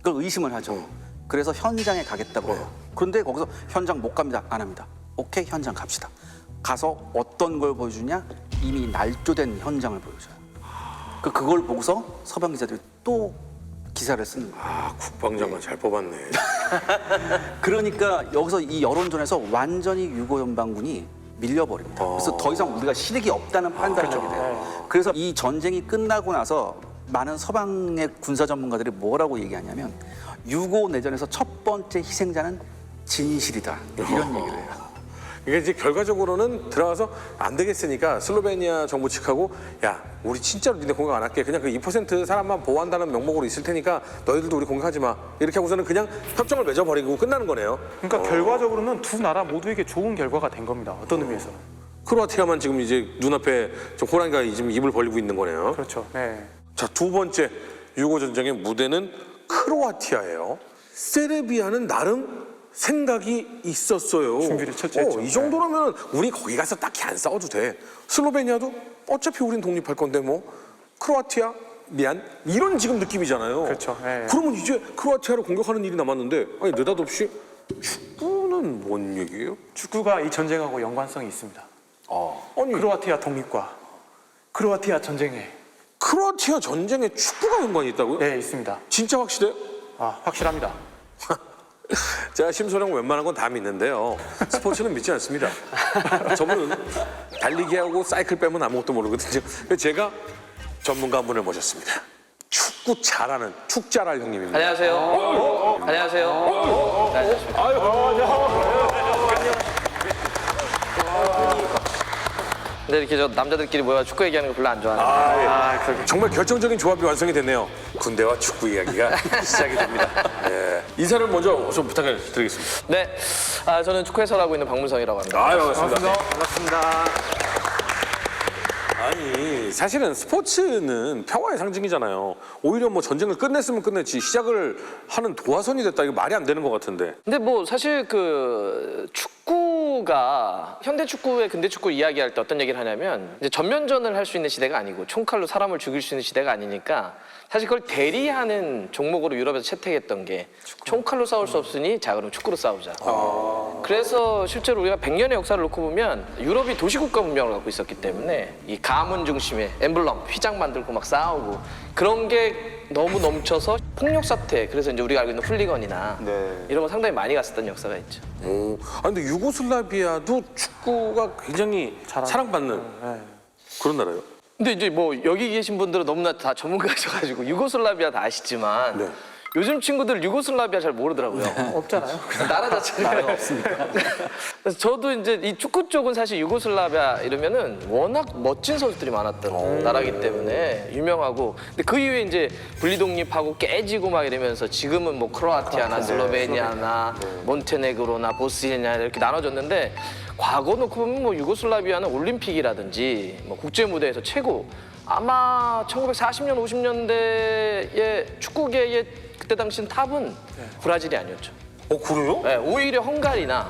Speaker 5: 그걸 의심을 하죠. 그래서 현장에 가겠다고 해요. 그런데 거기서 현장 못 갑니다. 안 합니다. 오케이, 현장 갑시다. 가서 어떤 걸 보여주냐? 이미 날조된 현장을 보여줘요. 그걸 보고서 서방 기자들이 또 기사를 쓰는 거예요.
Speaker 1: 아, 국방장관 잘 뽑았네.
Speaker 5: 그러니까 여기서 이 여론전에서 완전히 유고 연방군이 밀려버립니다. 그래서 더 이상 우리가 실익이 없다는 판단을 하게 돼요. 그래서 이 전쟁이 끝나고 나서 많은 서방의 군사 전문가들이 뭐라고 얘기하냐면 유고 내전에서 첫 번째 희생자는 진실이다. 이런 얘기를 해요.
Speaker 1: 이게 이제 결과적으로는 들어가서 안 되겠으니까 슬로베니아 정부 측하고 야, 우리 진짜로 니네 공격 안 할게. 그냥 그 2% 사람만 보호한다는 명목으로 있을 테니까 너희들도 우리 공격하지 마. 이렇게 하고서는 그냥 협정을 맺어버리고 끝나는 거네요.
Speaker 2: 그러니까 결과적으로는 두 나라 모두에게 좋은 결과가 된 겁니다. 어떤 의미에서는.
Speaker 1: 크로아티아만 지금 이제 눈앞에 좀 호랑이가 지금 입을 벌리고 있는 거네요.
Speaker 2: 그렇죠. 네.
Speaker 1: 자, 두 번째 유고 전쟁의 무대는 크로아티아예요. 세르비아는 나름 생각이 있었어요.
Speaker 2: 준비를 철저히 했죠.
Speaker 1: 이 정도라면 우리 거기 가서 딱히 안 싸워도 돼. 슬로베니아도 어차피 우린 독립할 건데 뭐 크로아티아 미안 이런 지금 느낌이잖아요.
Speaker 2: 그렇죠. 네.
Speaker 1: 그러면 이제 크로아티아를 공격하는 일이 남았는데 아니 느닷없이 축구는 뭔 얘기예요?
Speaker 2: 축구가 이 전쟁하고 연관성이 있습니다.
Speaker 1: 아니
Speaker 2: 크로아티아 독립과 크로아티아 전쟁에
Speaker 1: 크로아티아 전쟁에 축구가 연관이 있다고요?
Speaker 2: 네, 있습니다.
Speaker 1: 진짜 확실해요?
Speaker 2: 확실합니다.
Speaker 1: 제가 심소령 웬만한 건 다 믿는데요. 스포츠는 믿지 않습니다. 저분은 달리기하고 사이클 빼면 아무것도 모르거든요. 그래서 제가 전문가 한 분을 모셨습니다. 축구 잘하는 축잘할 형님입니다.
Speaker 3: 안녕하세요. 안녕하세요. 안녕하십니까.
Speaker 6: 근데 이렇게 저 남자들끼리 모여 축구 얘기하는 거 별로 안 좋아하는데.
Speaker 1: 정말 결정적인 조합이 완성이 됐네요. 군대와 축구 이야기가 시작이 됩니다. 예. 인사를 먼저 좀 부탁을 드리겠습니다.
Speaker 6: 네, 저는 축구 해설하고 있는 박문성이라고 합니다.
Speaker 1: 반갑습니다.
Speaker 2: 반갑습니다.
Speaker 1: 아니 사실은 스포츠는 평화의 상징이잖아요. 오히려 뭐 전쟁을 끝냈으면 끝냈지 시작을 하는 도화선이 됐다 이거 말이 안 되는 것 같은데.
Speaker 6: 근데 뭐 사실 그 축구가 현대 축구의 근대 축구 이야기할 때 어떤 얘기를 하냐면 이제 전면전을 할 수 있는 시대가 아니고 총칼로 사람을 죽일 수 있는 시대가 아니니까 사실 그걸 대리하는 종목으로 유럽에서 채택했던 게 총칼로 싸울 수 없으니 자 그럼 축구로 싸우자. 그래서 실제로 우리가 100년의 역사를 놓고 보면 유럽이 도시국가 문명을 갖고 있었기 때문에 이 가문 중심의 엠블럼, 휘장 만들고 막 싸우고 그런 게 너무 넘쳐서 폭력 사태, 그래서 이제 우리가 알고 있는 훌리건이나
Speaker 4: 네.
Speaker 6: 이런 거 상당히 많이 갔었던 역사가 있죠.
Speaker 1: 근데 유고슬라비아도 축구가 굉장히 사랑받는 그런 나라예요.
Speaker 6: 근데 이제 뭐 여기 계신 분들은 너무나 다 전문가셔가지고 유고슬라비아 다 아시지만
Speaker 1: 네.
Speaker 6: 요즘 친구들 유고슬라비아 잘 모르더라고요.
Speaker 2: 없잖아요.
Speaker 6: 나라 자체가 없으니까. 그래서 저도 이제 이 축구 쪽은 사실 유고슬라비아 이러면은 워낙 멋진 선수들이 많았던 나라이기 때문에 유명하고, 근데 그 이후에 이제 분리독립하고 깨지고 막 이러면서 지금은 뭐 크로아티아나 슬로베니아나 몬테네그로나 보스니아 이렇게 나눠졌는데, 과거 놓고 보면 뭐 유고슬라비아는 올림픽이라든지 뭐 국제 무대에서 최고, 아마 1940년 50년대의 축구계의 그때 당시는 탑은 브라질이 아니었죠.
Speaker 1: 그래요?
Speaker 6: 네, 오히려 헝가리나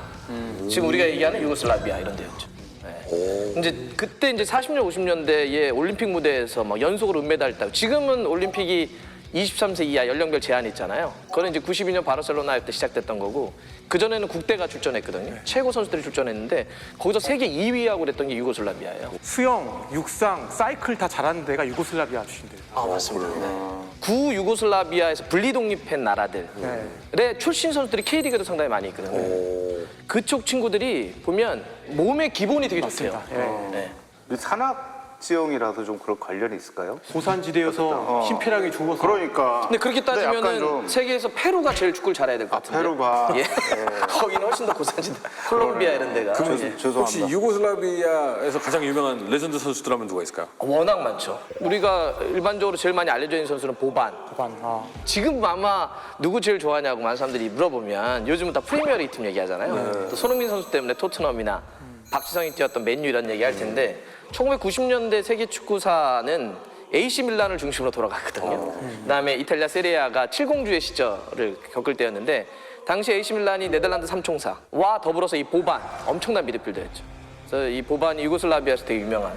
Speaker 6: 지금 우리가 얘기하는 유고슬라비아 이런 데였죠. 네. 이제 그때 이제 40년 50년대에 올림픽 무대에서 막 연속으로 은메달 따고, 지금은 올림픽이 23세 이하 연령별 제한이 있잖아요. 그거는 이제 92년 바르셀로나 때 시작됐던 거고, 그전에는 국대가 출전했거든요. 최고 선수들이 출전했는데 거기서 세계 2위하고 그랬던 게 유고슬라비아예요.
Speaker 2: 수영, 육상, 사이클 다 잘하는 데가 유고슬라비아 출신들.
Speaker 6: 맞습니다. 구 유고슬라비아에서 분리독립한 나라들의 출신 선수들이 K리그도 상당히 많이 있거든요. 그쪽 친구들이 보면 몸의 기본이 되게 좋대요. 네.
Speaker 4: 이 산악 지형이라서 좀 그런 관련이 있을까요?
Speaker 2: 고산지대여서 심폐력이 좋아서.
Speaker 4: 그러니까.
Speaker 6: 근데 그렇게
Speaker 4: 약간
Speaker 6: 따지면은
Speaker 4: 좀
Speaker 6: 세계에서 페루가 제일 축구를 잘해야 될 것 같은데.
Speaker 4: 페루가.
Speaker 6: 예. 거기는 훨씬 더 고산지대. 콜롬비아 이런 데가. 예.
Speaker 1: 혹시
Speaker 4: 죄송합니다.
Speaker 1: 유고슬라비아에서 가장 유명한 레전드 선수들 하면 누가 있을까요?
Speaker 6: 워낙 많죠. 우리가 일반적으로 제일 많이 알려져 있는 선수는 보반. 지금 아마 누구 제일 좋아하냐고 많은 사람들이 물어보면 요즘은 다 프리미어리그 팀 얘기하잖아요. 또 손흥민 선수 때문에 토트넘이나 박지성이 뛰었던 맨유 이런 얘기 할 텐데, 1990년대 세계 축구사는 AC 밀란을 중심으로 돌아갔거든요. 그다음에 이탈리아 세리아가 칠공주의 시절을 겪을 때였는데, 당시 AC 밀란이 네덜란드 삼총사와 더불어서 이 보반, 엄청난 미드필더였죠. 그래서 이 보반이 유고슬라비아에서 되게 유명한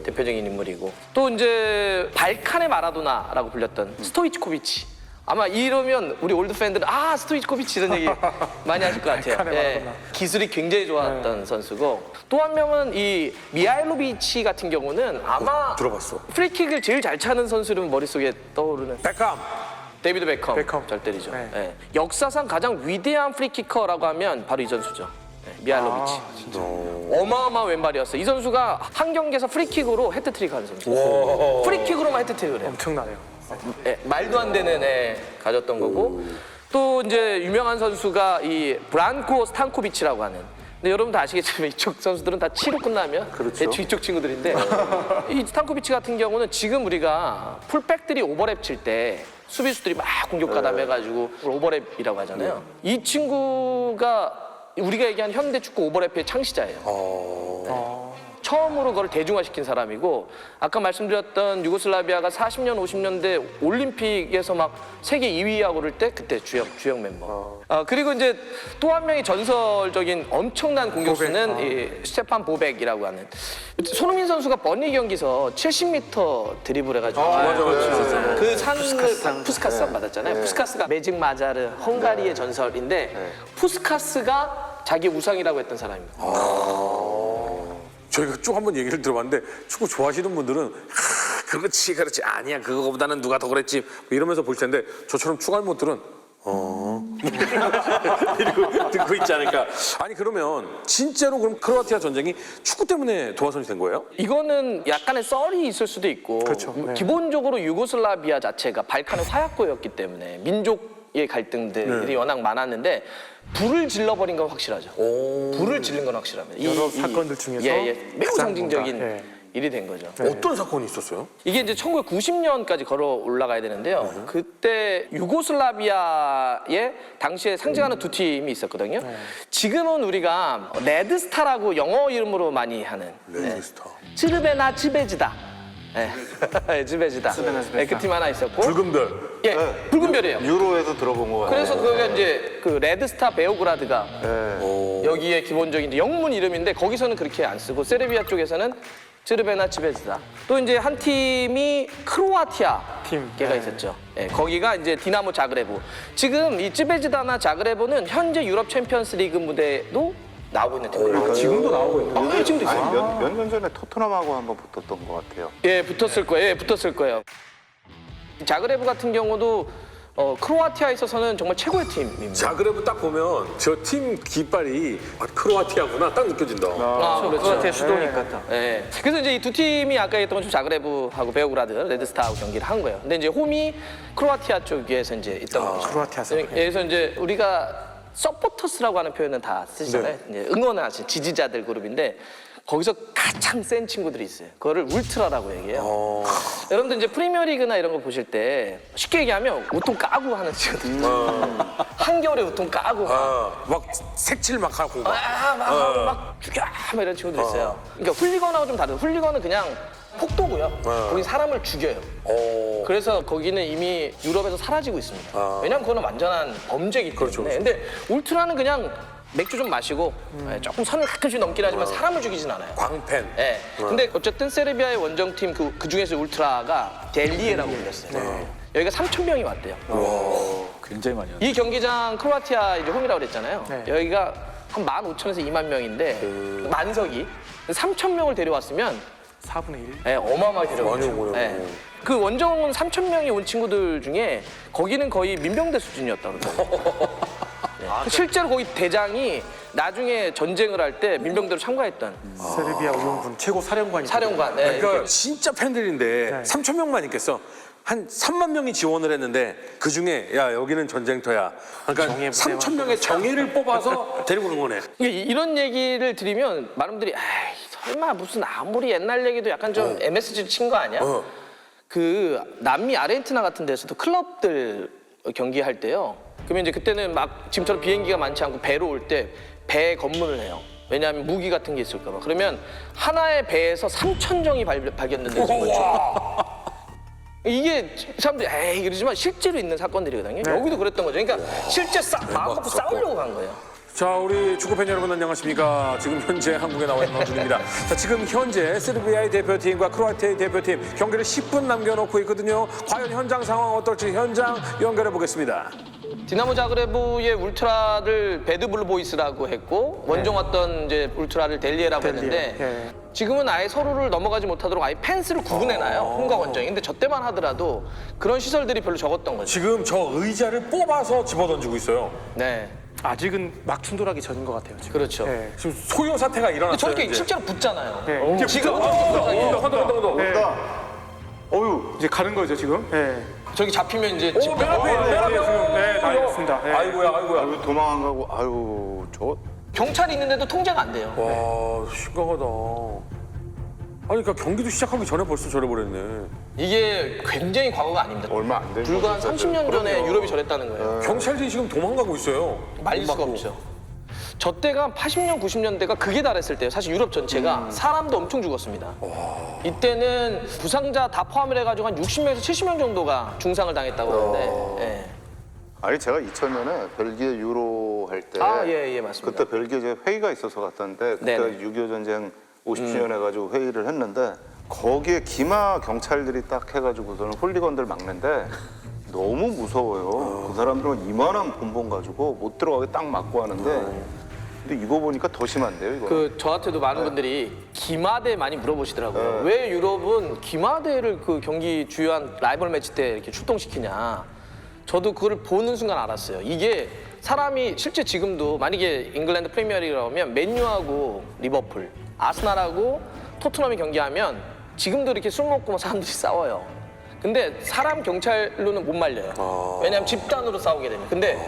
Speaker 6: 대표적인 인물이고, 또 이제 발칸의 마라도나라고 불렸던 스토이치코비치. 아마 이러면 우리 올드 팬들은 스토이치코비치 이런 얘기 많이 하실 것 같아요. 예, 기술이 굉장히 좋았던 선수고, 또 한 명은 이 미하일로비치 같은 경우는 아마
Speaker 1: 들어봤어.
Speaker 6: 프리킥을 제일 잘 차는 선수는 머릿속에 떠오르는
Speaker 1: 베컴.
Speaker 6: 데이비드 베컴.
Speaker 2: 베컴.
Speaker 6: 잘 때리죠.
Speaker 2: 네.
Speaker 6: 예. 역사상 가장 위대한 프리키커라고 하면 바로 이 선수죠. 미하일로비치. 어마어마한 왼발이었어요. 이 선수가 한 경기에서 프리킥으로 해트트릭 하는 선수. 프리킥으로만 해트트릭을 해요.
Speaker 2: 엄청나네요.
Speaker 6: 예, 말도 안 되는 애 가졌던 거고, 또 이제 유명한 선수가 이 브란코 스탄코비치라고 하는. 근데 여러분 다 아시겠지만 이쪽 선수들은 다 치로 끝나면 대충 이쪽 친구들인데, 이 스탄코비치 같은 경우는 지금 우리가 풀백들이 오버랩 칠 때 수비수들이 막 공격 가담해가지고 오버랩이라고 하잖아요. 이 친구가 우리가 얘기하는 현대 축구 오버랩의 창시자예요. 처음으로 그걸 대중화시킨 사람이고, 아까 말씀드렸던 유고슬라비아가 40년, 50년대 올림픽에서 막 세계 2위하고 그럴 때 그때 주역 멤버. 그리고 이제 또 한 명의 전설적인 엄청난 공격수는 이 스테판 보벡이라고 하는. 손흥민 선수가 버니 경기에서 70m 드리블 해가지고 그 상을 푸스카스가 받았잖아요. 푸스카스가 매직 마자르, 헝가리의 전설인데 푸스카스가 자기 우상이라고 했던 사람입니다.
Speaker 1: 저희가 쭉 한번 얘기를 들어봤는데 축구 좋아하시는 분들은 그렇지 아니야 그거보다는 누가 더 그랬지 뭐 이러면서 볼 텐데, 저처럼 축알못들은 이러고 듣고 있지 않을까. 아니 그러면 진짜로 그럼 크로아티아 전쟁이 축구 때문에 도화선이 된 거예요?
Speaker 6: 이거는 약간의 썰이 있을 수도 있고,
Speaker 2: 그렇죠. 네.
Speaker 6: 기본적으로 유고슬라비아 자체가 발칸의 화약고였기 때문에 민족의 갈등들이 워낙 많았는데, 불을 질러버린 건 확실하죠. 불을 지른 건 확실합니다.
Speaker 2: 여러 사건들 중에서
Speaker 6: 매우
Speaker 2: 가장
Speaker 6: 상징적인
Speaker 2: 뭔가,
Speaker 6: 일이 된 거죠.
Speaker 1: 어떤 사건이 있었어요?
Speaker 6: 이게 이제 1990년까지 걸어 올라가야 되는데요. 그때 유고슬라비아의 당시에 상징하는 두 팀이 있었거든요. 지금은 우리가 레드스타라고 영어 이름으로 많이 하는
Speaker 1: 레드스타.
Speaker 6: 츠르베나 츠베지다. 네. 츠베지다. 네, 그 팀 하나 있었고.
Speaker 1: 붉은 별.
Speaker 6: 예, 붉은 별이에요.
Speaker 4: 유로에서 들어본 거 같아요.
Speaker 6: 그래서 그게 이제 그 레드스타 베오그라드가 여기에 기본적인 이제 영문 이름인데 거기서는 그렇게 안 쓰고 세르비아 쪽에서는 츠르베나 츠베지다. 또 이제 한 팀이 크로아티아 팀가 있었죠. 예, 거기가 이제 디나모 자그레브. 지금 이 츠베지다나 자그레브는 현재 유럽 챔피언스 리그 무대도 나오고 있는 팀이에요.
Speaker 2: 지금도 나오고 있는.
Speaker 6: 예, 지금도 있어요.
Speaker 4: 몇 년 전에 토트넘하고 한번 붙었던 것 같아요.
Speaker 6: 예, 붙었을 거예요. 예, 붙었을 거예요. 자그레브 같은 경우도 크로아티아에 있어서는 정말 최고의 팀입니다.
Speaker 1: 자그레브 딱 보면 저 팀 깃발이 크로아티아구나 딱 느껴진다.
Speaker 6: 그렇죠.
Speaker 3: 크로아티아 수도니까 딱.
Speaker 6: 예. 그래서 이제 이 두 팀이 아까 했던 것처럼 자그레브하고 베오그라드, 레드스타하고 경기를 한 거예요. 근데 이제 홈이 크로아티아 쪽에서 이제 있던 거죠.
Speaker 2: 크로아티아에서.
Speaker 6: 예, 그래서 이제 우리가 서포터스라고 하는 표현은 다 쓰시잖아요. 이제 응원하신 지지자들 그룹인데 거기서 가장 센 친구들이 있어요. 그거를 울트라라고 얘기해요. 여러분들 이제 프리미어리그나 이런 거 보실 때 쉽게 얘기하면 우통 까고 하는 친구들 있죠. 한겨울에 우통 까고
Speaker 1: 막 색칠 막 하고.
Speaker 6: 막 죽여 막 이런 친구들 있어요. 그러니까 훌리건하고 좀 다르죠. 훌리건은 그냥 폭도고요. 거기 사람을 죽여요. 그래서 거기는 이미 유럽에서 사라지고 있습니다. 왜냐하면 그거는 완전한 범죄이기 때문에. 근데 울트라는 그냥 맥주 좀 마시고 조금 선을 가끔씩 넘긴 하지만 사람을 죽이진 않아요.
Speaker 1: 광팬.
Speaker 6: 예. 근데 어쨌든 세르비아의 원정팀 그 중에서 울트라가 델리에라고 불렸어요. 여기가 3,000명이 왔대요.
Speaker 5: 굉장히 많이 왔네.
Speaker 6: 이 경기장 크로아티아 이제 홈이라고 그랬잖아요. 여기가 한 15,000에서 2만 명인데 만석이 3,000명을 데려왔으면
Speaker 2: 4분의 1.
Speaker 6: 네, 어마어마하게
Speaker 1: 많이 오고요.
Speaker 6: 데려왔죠. 그 원정은 3,000명이 온 친구들 중에 거기는 거의 민병대 수준이었다고 그러더라고요. 실제로 거기 대장이 나중에 전쟁을 할 때 민병대로 참가했던
Speaker 2: 세르비아 의용군 최고 사령관이.
Speaker 6: 사령관. 네,
Speaker 1: 그러니까 진짜 팬들인데 3,000명만 있겠어. 한 3만 명이 지원을 했는데 그 중에 야 여기는 전쟁터야. 그러니까 3,000명의 정예를 뽑아서 데리고 오는 거네.
Speaker 6: 이런 얘기를 드리면 많은 분들이 설마 무슨 아무리 옛날 얘기도 약간 좀 MSG 친 거 아니야? 그 남미 아르헨티나 같은 데서도 클럽들 경기할 때요. 그러면 이제 그때는 막 지금처럼 비행기가 많지 않고 배로 올 때 배 검문을 해요. 왜냐하면 무기 같은 게 있을까 봐. 그러면 하나의 배에서 3,000정이 발견된다는 거죠. 이게 사람들이 에이 이러지만 실제로 있는 사건들이거든요. 여기도 그랬던 거죠. 그러니까 실제 마음 먹고 싸우려고 간 거예요.
Speaker 1: 자, 우리 축구팬 여러분 안녕하십니까? 지금 현재 한국에 나와 있는 원준입니다. 자, 지금 현재 세르비아의 대표팀과 크로아티아의 대표팀 경기를 10분 남겨놓고 있거든요. 과연 현장 상황 어떨지 현장 연결해 보겠습니다.
Speaker 6: 디나모 자그레브의 울트라를 배드블루 보이스라고 했고 원정 왔던 이제 울트라를 델리에라고 했는데 지금은 아예 서로를 넘어가지 못하도록 아예 펜스를 구분해놔요. 홈과 원정이. 근데 저 때만 하더라도 그런 시설들이 별로 적었던 거죠.
Speaker 1: 지금 저 의자를 뽑아서 집어던지고 있어요.
Speaker 6: 네,
Speaker 2: 아직은 막 충돌하기 전인 것 같아요. 지금.
Speaker 6: 그렇죠.
Speaker 2: 네.
Speaker 1: 지금 소요 사태가 일어났어요.
Speaker 6: 저렇게
Speaker 1: 이제.
Speaker 6: 실제로 붙잖아요.
Speaker 2: 네.
Speaker 6: 지금
Speaker 1: 온다.
Speaker 4: 어유.
Speaker 2: 이제 가는 거죠 지금. 네.
Speaker 6: 저기 잡히면 이제
Speaker 1: 오, 맨 앞에, 맨 앞에.
Speaker 2: 네, 다 알겠습니다. 네.
Speaker 1: 아이고야, 아이고야.
Speaker 4: 아유 도망 안 가고 아유 저
Speaker 6: 경찰이 있는데도 통제가 안 돼요.
Speaker 1: 와, 심각하다. 아니, 그러니까 경기도 시작하기 전에 벌써 저래버렸네.
Speaker 6: 이게 굉장히 과거가 아닙니다.
Speaker 4: 얼마 안 된.
Speaker 6: 불과 한 30년 전에 유럽이 저랬다는 거예요.
Speaker 1: 경찰들이 지금 도망가고 있어요.
Speaker 6: 말릴 수가 없죠. 저 때가 80년, 90년대가 극에 달했을 때요. 사실 유럽 전체가 사람도 엄청 죽었습니다. 이때는 부상자 다 포함을 해가지고 한 60명에서 70명 정도가 중상을 당했다고 하는데. 예.
Speaker 4: 아니 제가 2000년에 벨기에 유로 할 때.
Speaker 6: 예, 맞습니다.
Speaker 4: 그때 벨기에 이제 회의가 있어서 갔었는데 그때
Speaker 6: 네네.
Speaker 4: 6.25 전쟁 50주년 해가지고 회의를 했는데 거기에 기마 경찰들이 딱 해가지고서는 홀리건들 막는데 너무 무서워요. 그 사람들은 이만한 본본 가지고 못 들어가게 딱 막고 하는데 근데 이거 보니까 더 심한데요, 이거.
Speaker 6: 그 저한테도 많은 분들이 기마대 많이 물어보시더라고요. 왜 유럽은 기마대를 그 경기 주요한 라이벌 매치 때 이렇게 출동시키냐. 저도 그걸 보는 순간 알았어요. 이게 사람이 실제 지금도 만약에 잉글랜드 프리미어리그라고 하면 맨유하고 리버풀, 아스날하고 토트넘이 경기하면 지금도 이렇게 술 먹고 사람들이 싸워요. 근데 사람 경찰로는 못 말려요. 왜냐하면 집단으로 싸우게 되면. 근데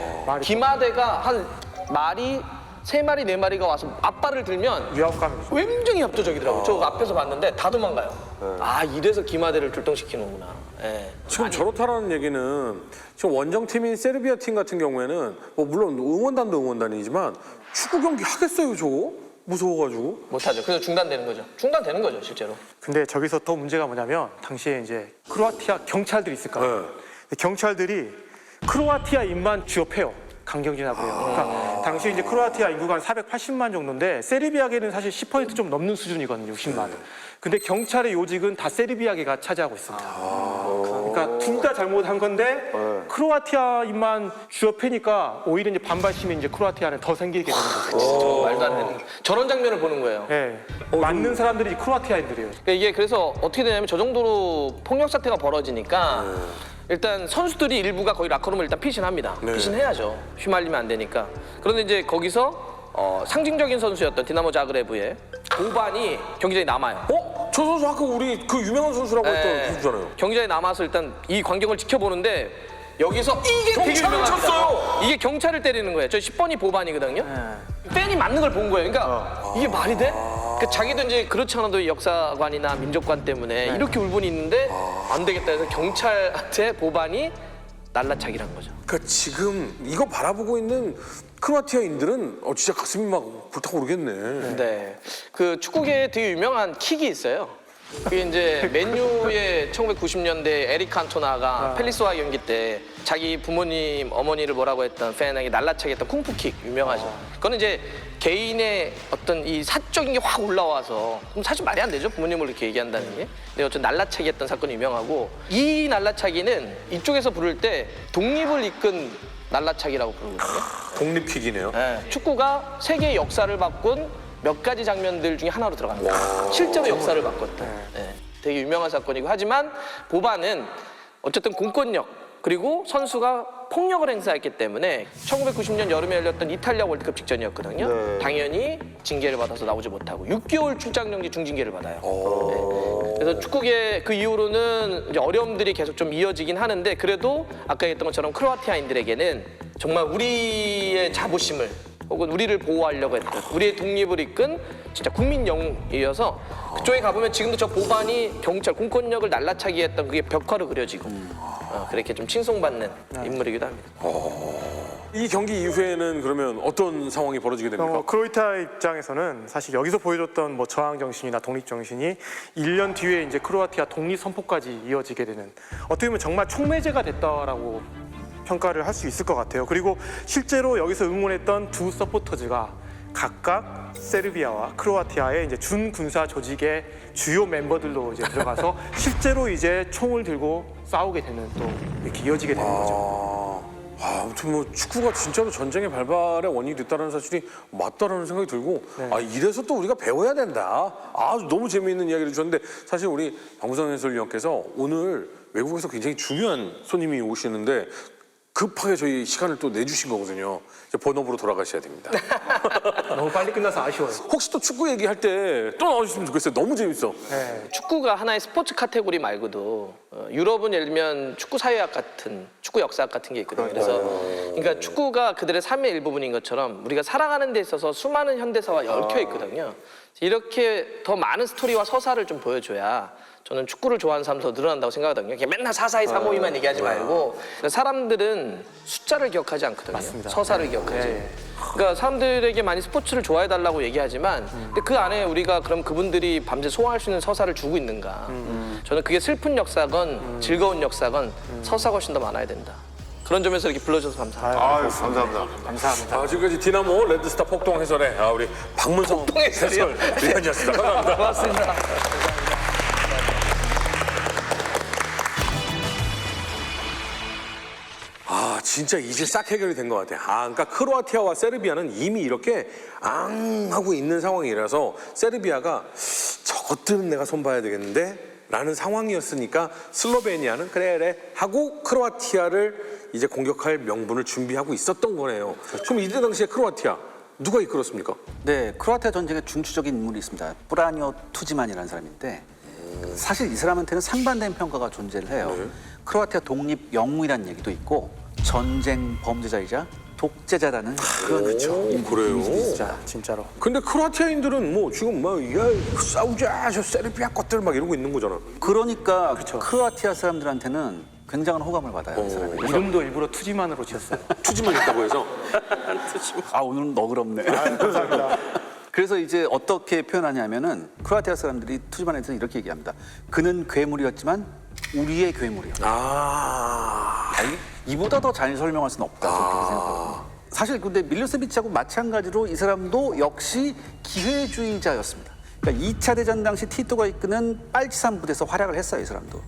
Speaker 6: 기마대가 한 말이 세 마리 네 마리가 와서 앞발을 들면
Speaker 2: 위압감이
Speaker 6: 굉장히 압도적이더라고요. 저 앞에서 봤는데 다 도망가요. 아 이래서 기마대를 출동시키는구나. 예.
Speaker 1: 지금 저렇다라는 얘기는 지금 원정팀인 세르비아 팀 같은 경우에는 뭐 물론 응원단도 응원단이지만 축구 경기 하겠어요 저거? 무서워가지고.
Speaker 6: 못하죠. 그래서 중단되는 거죠. 중단되는 거죠 실제로.
Speaker 2: 근데 저기서 또 문제가 뭐냐면 당시에 이제 크로아티아 경찰들이 있을 거예요.
Speaker 1: 네.
Speaker 2: 근데 경찰들이 크로아티아인만 취업해요. 강경진하고요. 그러니까 당시 이제 크로아티아 인구가 한 480만 정도인데 세르비아계는 사실 10% 좀 넘는 수준이거든요. 60만. 근데 경찰의 요직은 다 세르비아계가 차지하고 있습니다. 그러니까 둘 다 잘못한 건데 크로아티아인만 취업해니까 오히려 이제 반발 시민이 이제 크로아티아는 더 생기게 되는 거죠.
Speaker 6: 말도 안 되는 저런 장면을 보는 거예요.
Speaker 2: 예. 맞는 사람들이 크로아티아인들이에요.
Speaker 6: 그러니까 이게 그래서 어떻게 되냐면 저 정도로 폭력 사태가 벌어지니까 일단 선수들이 일부가 거의 라커룸을 일단 피신합니다. 피신해야죠. 휘말리면 안 되니까. 그런데 이제 거기서 상징적인 선수였던 디나모 자그레브의 보반이 경기장에 남아요.
Speaker 1: 저 선수 아까 우리 그 유명한 선수라고 했던
Speaker 6: 네.
Speaker 1: 선수잖아요.
Speaker 6: 경기장에 남아서 일단 이 광경을 지켜보는데 여기서 이게 되게
Speaker 1: 경찰을
Speaker 6: 유명합니다.
Speaker 1: 쳤어요!
Speaker 6: 이게 경찰을 때리는 거예요. 저 10번이 보반이거든요. 팬이 맞는 걸 본 거예요. 그러니까 이게 말이 돼? 그 자기도 이제 그렇지 않아도 역사관이나 민족관 때문에 이렇게 울분이 있는데 안 되겠다 해서 경찰한테 보반이 날라차기란 거죠.
Speaker 1: 그러니까 지금 이거 바라보고 있는 크로아티아인들은 진짜 가슴이 막 불타오르겠네.
Speaker 6: 네. 그 축구계에 되게 유명한 킥이 있어요. 그게 이제 맨유의 1990년대 에릭 칸토나가 펠리스와의 경기 때 자기 부모님, 어머니를 뭐라고 했던 팬에게 날라차게 했던 쿵푸킥 유명하죠. 그거는 이제 개인의 어떤 이 사적인 게 확 올라와서 그럼 사실 말이 안 되죠. 부모님을 이렇게 얘기한다는 게. 근데 어쨌든 날라차기 했던 사건이 유명하고 이 날라차기는 이쪽에서 부를 때 독립을 이끈 날라차기라고 부르거든요.
Speaker 1: 독립킥이네요.
Speaker 6: 네. 축구가 세계의 역사를 바꾼 몇 가지 장면들 중에 하나로 들어갑니다. 실제로 역사를 바꿨다. 네. 되게 유명한 사건이고 하지만 보반은 어쨌든 공권력 그리고 선수가 폭력을 행사했기 때문에 1990년 여름에 열렸던 이탈리아 월드컵 직전이었거든요. 당연히 징계를 받아서 나오지 못하고 6개월 출장 정지 중징계를 받아요. 네. 그래서 축구계 그 이후로는 이제 어려움들이 계속 좀 이어지긴 하는데 그래도 아까 얘기했던 것처럼 크로아티아인들에게는 정말 우리의 자부심을 혹은 우리를 보호하려고 했던 우리의 독립을 이끈 진짜 국민 영웅이어서 그쪽에 가보면 지금도 저 보반이 경찰 공권력을 날라차기 했던 그게 벽화로 그려지고 그렇게 좀 칭송받는 인물이기도 합니다.
Speaker 1: 이 경기 이후에는 그러면 어떤 상황이 벌어지게 됩니까?
Speaker 2: 크로아티아 입장에서는 사실 여기서 보여줬던 뭐 저항 정신이나 독립 정신이 1년 뒤에 이제 크로아티아 독립 선포까지 이어지게 되는 어떻게 보면 정말 촉매제가 됐다라고 평가를 할 수 있을 것 같아요. 그리고 실제로 여기서 응원했던 두 서포터즈가 각각 세르비아와 크로아티아의 이제 준 군사 조직의 주요 멤버들로 이제 들어가서 실제로 이제 총을 들고 싸우게 되는 또 이렇게 이어지게 되는 거죠.
Speaker 1: 아무튼 뭐 축구가 진짜로 전쟁의 발발의 원인이 됐다는 사실이 맞다라는 생각이 들고 이래서 또 우리가 배워야 된다. 너무 재미있는 이야기를 주셨는데 사실 우리 박무성 해설위원께서 오늘 외국에서 굉장히 중요한 손님이 오시는데 급하게 저희 시간을 또 내주신 거거든요. 이제 본업으로 돌아가셔야 됩니다.
Speaker 2: 너무 빨리 끝나서 아쉬워요.
Speaker 1: 혹시 또 축구 얘기할 때 또 나와주시면 좋겠어요. 너무 재밌어.
Speaker 2: 네.
Speaker 6: 축구가 하나의 스포츠 카테고리 말고도 유럽은 예를 들면 축구 사회학 같은 축구 역사학 같은 게 있거든요. 그래서 그러니까 축구가 그들의 삶의 일부분인 것처럼 우리가 살아가는 데 있어서 수많은 현대사와 얽혀 있거든요. 이렇게 더 많은 스토리와 서사를 좀 보여줘야 저는 축구를 좋아하는 사람 더 늘어난다고 생각하거든요. 그냥 맨날 442, 352만 얘기하지 말고 사람들은 숫자를 기억하지 않거든요.
Speaker 2: 맞습니다.
Speaker 6: 서사를 기억하지. 그러니까 사람들에게 많이 스포츠를 좋아해달라고 얘기하지만 근데 그 안에 우리가 그럼 그분들이 밤새 소화할 수 있는 서사를 주고 있는가. 저는 그게 슬픈 역사건 즐거운 역사건 서사가 훨씬 더 많아야 된다. 그런 점에서 이렇게 불러줘서 감사합니다.
Speaker 4: 아유, 감사합니다.
Speaker 2: 감사합니다.
Speaker 1: 지금까지 디나모 레드스타 폭동 해설의 우리 박문성 해설위원이었습니다. 감사합니다.
Speaker 6: 고맙습니다.
Speaker 1: 진짜 이제 싹 해결이 된 것 같아요. 그러니까 크로아티아와 세르비아는 이미 이렇게 하고 있는 상황이라서 세르비아가 저것들은 내가 손봐야 되겠는데 라는 상황이었으니까 슬로베니아는 그래 하고 크로아티아를 이제 공격할 명분을 준비하고 있었던 거네요. 그럼 이때 당시에 크로아티아 누가 이끌었습니까?
Speaker 5: 네, 크로아티아 전쟁의 중추적인 인물이 있습니다. 뿌라뇨 투지만이라는 사람인데 사실 이 사람한테는 상반된 평가가 존재를 해요. 크로아티아 독립 영웅이라는 얘기도 있고 전쟁 범죄자이자 독재자라는 그런
Speaker 1: 그래요.
Speaker 2: 진짜로.
Speaker 1: 근데 크로아티아인들은 뭐 지금 야 싸우자 저 세르비아 것들 막 이러고 있는 거잖아.
Speaker 5: 그러니까 크로아티아 사람들한테는 굉장한 호감을 받아요. 이 사람이.
Speaker 2: 이름도 일부러 투지만으로 지었어요.
Speaker 1: 투지만 했다고 해서.
Speaker 5: 아 오늘은 너그럽네.
Speaker 2: 감사합니다.
Speaker 5: 그래서 이제 어떻게 표현하냐면은 크로아티아 사람들이 투지만에서 이렇게 얘기합니다. 그는 괴물이었지만 우리의 괴물이야. 이보다 더 잘 설명할 수는 없다. 저는 그렇게 생각하거든요. 사실 근데 밀로세비치하고 마찬가지로 이 사람도 역시 기회주의자였습니다. 그러니까 2차 대전 당시 티토가 이끄는 빨치산 부대에서 활약을 했어요, 이 사람도.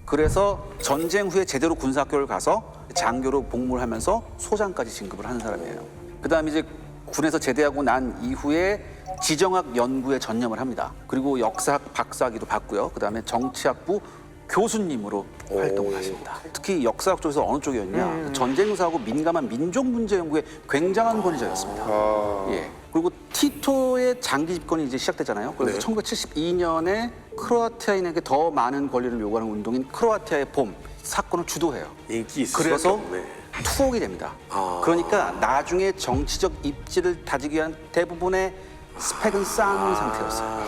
Speaker 5: 그래서 전쟁 후에 제대로 군사학교를 가서 장교로 복무를 하면서 소장까지 진급을 하는 사람이에요. 그다음에 이제 군에서 제대하고 난 이후에 지정학 연구에 전념을 합니다. 그리고 역사학 박사학위도 받고요. 그다음에 정치학부 교수님으로 활동을 하십니다. 특히 역사학 쪽에서 어느 쪽이었냐? 전쟁사하고 민감한 민족 문제 연구에 굉장한 권위자였습니다. 예. 그리고 티토의 장기 집권이 이제 시작되잖아요. 그래서 1972년에 크로아티아인에게 더 많은 권리를 요구하는 운동인 크로아티아의 봄 사건을 주도해요.
Speaker 1: 인기 있을
Speaker 5: 그래서
Speaker 1: 수밖에 없네.
Speaker 5: 투옥이 됩니다. 그러니까 나중에 정치적 입지를 다지기 위한 대부분의 스펙은 쌓아놓은 상태였어요.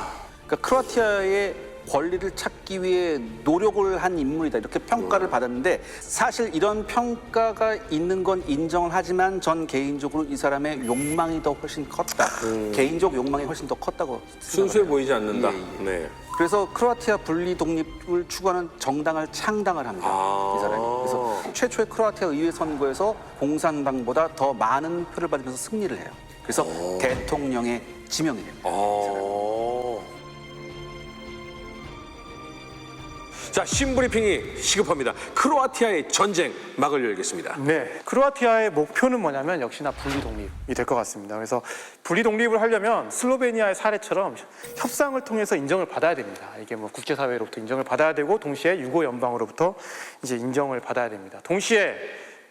Speaker 5: 그러니까 크로아티아의 권리를 찾기 위해 노력을 한 인물이다 이렇게 평가를 받았는데 사실 이런 평가가 있는 건 인정을 하지만 전 개인적으로 이 사람의 욕망이 더 훨씬 컸다. 개인적 욕망이 훨씬 더 컸다고
Speaker 1: 순수해
Speaker 5: 생각을 해요.
Speaker 1: 보이지 않는다.
Speaker 5: 예, 예.
Speaker 1: 네.
Speaker 5: 그래서 크로아티아 분리 독립을 추구하는 정당을 창당을 합니다. 이 사람이. 그래서 최초의 크로아티아 의회 선거에서 공산당보다 더 많은 표를 받으면서 승리를 해요. 그래서 대통령에 지명이 됩니다.
Speaker 1: 자, 신브리핑이 시급합니다. 크로아티아의 전쟁 막을 열겠습니다.
Speaker 2: 네, 크로아티아의 목표는 뭐냐면 역시나 분리 독립이 될 것 같습니다. 그래서 분리 독립을 하려면 슬로베니아의 사례처럼 협상을 통해서 인정을 받아야 됩니다. 이게 뭐 국제사회로부터 인정을 받아야 되고 동시에 유고 연방으로부터 이제 인정을 받아야 됩니다. 동시에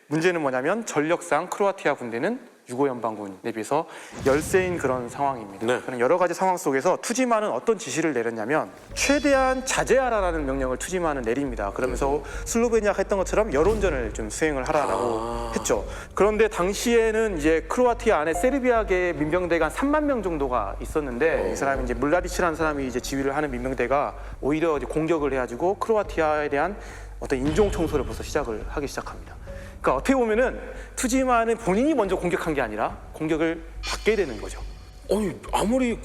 Speaker 2: 문제는 뭐냐면 전력상 크로아티아 군대는 유고 연방군에 비해서 열세인 그런 상황입니다.
Speaker 1: 네.
Speaker 2: 그런 여러 가지 상황 속에서 투지만은 어떤 지시를 내렸냐면 최대한 자제하라라는 명령을 투지만은 내립니다. 그러면서 슬로베니아가 했던 것처럼 여론전을 좀 수행을 하라라고 했죠. 그런데 당시에는 이제 크로아티아 안에 세르비아계 민병대가 한 3만 명 정도가 있었는데 이 사람이 이제 물라디치라는 사람이 이제 지휘를 하는 민병대가 오히려 이제 공격을 해가지고 크로아티아에 대한 어떤 인종 청소를 벌써 시작을 하기 시작합니다. 그러니까 어떻게 보면은 투지만은 본인이 먼저 공격한 게 아니라 공격을 받게 되는 거죠.
Speaker 1: 아니 아무리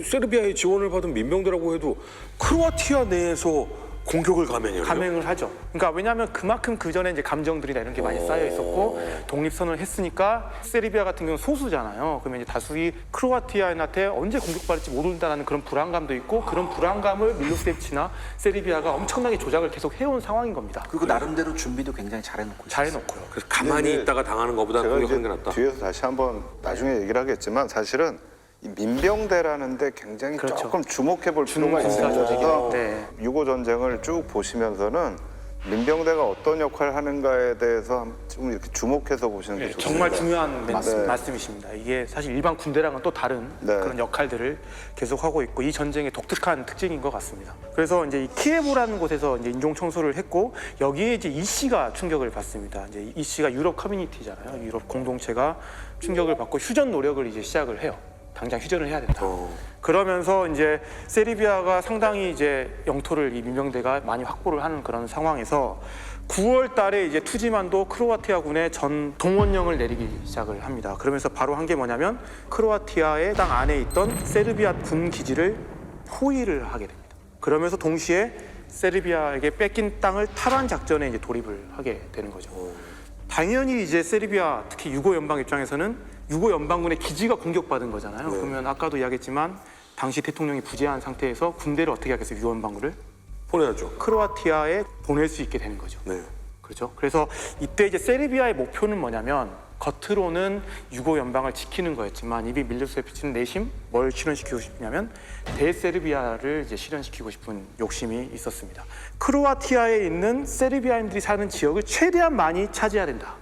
Speaker 1: 세르비아의 지원을 받은 민병대라고 해도 크로아티아 내에서 공격을 감행해요.
Speaker 2: 감행을 하죠. 그러니까 왜냐하면 그만큼 그 전에 이제 감정들이나 이런 게 많이 쌓여 있었고 독립선언을 했으니까 세르비아 같은 경우는 소수잖아요. 그러면 이제 다수의 크로아티아인한테 언제 공격받을지 모른다는 그런 불안감도 있고 그런 불안감을 밀로세비치나 세르비아가 엄청나게 조작을 계속 해온 상황인 겁니다.
Speaker 5: 그리고 나름대로 준비도 굉장히 잘해놓고
Speaker 2: 잘해놓고요.
Speaker 1: 그래서 가만히 있다가 당하는 것보다
Speaker 4: 제가
Speaker 1: 공격하는
Speaker 4: 이제
Speaker 1: 게 낫다.
Speaker 4: 뒤에서 다시 한번 나중에 얘기를 하겠지만 사실은 이 민병대라는데 굉장히
Speaker 2: 그렇죠.
Speaker 4: 조금 주목해 볼 필요가
Speaker 2: 군사
Speaker 4: 있습니다.
Speaker 2: 조직이에요.
Speaker 4: 그래서
Speaker 2: 네.
Speaker 4: 유고 전쟁을 쭉 보시면서는 민병대가 어떤 역할을 하는가에 대해서 좀 이렇게 주목해서 보시는 게 좋습니다.
Speaker 2: 정말 중요한
Speaker 4: 맞습니다.
Speaker 2: 말씀이십니다. 이게 사실 일반 군대랑은 또 다른
Speaker 4: 네.
Speaker 2: 그런 역할들을 계속하고 있고 이 전쟁의 독특한 특징인 것 같습니다. 그래서 이제 이 키예브라는 곳에서 이제 인종 청소를 했고 여기에 이제 이 씨가 충격을 받습니다. 이제 이 씨가 유럽 커뮤니티잖아요. 유럽 공동체가 충격을 받고 휴전 노력을 이제 시작을 해요. 당장 휴전을 해야 된다. 그러면서 이제 세르비아가 상당히 이제 영토를 이 민병대가 많이 확보를 하는 그런 상황에서 9월 달에 이제 투지만도 크로아티아군의 전 동원령을 내리기 시작을 합니다. 그러면서 바로 한 게 뭐냐면 크로아티아의 땅 안에 있던 세르비아 군 기지를 포위를 하게 됩니다. 그러면서 동시에 세르비아에게 뺏긴 땅을 탈환 작전에 이제 돌입을 하게 되는 거죠. 당연히 이제 세르비아 특히 유고 연방 입장에서는 유고 연방군의 기지가 공격받은 거잖아요. 그러면 아까도 이야기했지만 당시 대통령이 부재한 상태에서 군대를 어떻게 하겠어요? 유고 연방군을
Speaker 1: 보내야죠.
Speaker 2: 크로아티아에 보낼 수 있게 되는 거죠.
Speaker 1: 네.
Speaker 2: 그렇죠. 그래서 이때 이제 세르비아의 목표는 뭐냐면 겉으로는 유고 연방을 지키는 거였지만 이미 밀로세비치는 내심 뭘 실현시키고 싶냐면 대세르비아를 이제 실현시키고 싶은 욕심이 있었습니다. 크로아티아에 있는 세르비아인들이 사는 지역을 최대한 많이 차지해야 된다.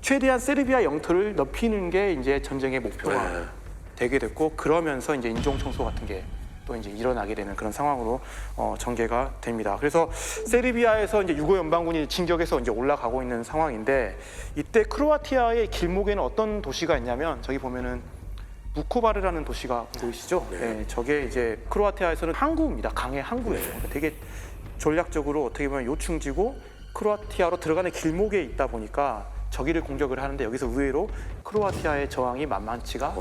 Speaker 2: 최대한 세르비아 영토를 넓히는 게 이제 전쟁의 목표가 되게 됐고 그러면서 이제 인종 청소 같은 게 또 이제 일어나게 되는 그런 상황으로 전개가 됩니다. 그래서 세르비아에서 이제 유고 연방군이 진격해서 이제 올라가고 있는 상황인데 이때 크로아티아의 길목에는 어떤 도시가 있냐면 저기 보면은 무코바르라는 도시가 보이시죠? 네, 저게 이제 크로아티아에서는 항구입니다. 강의 항구예요. 그러니까 되게 전략적으로 어떻게 보면 요충지고 크로아티아로 들어가는 길목에 있다 보니까 저기를 공격을 하는데 여기서 의외로 크로아티아의 저항이 만만치가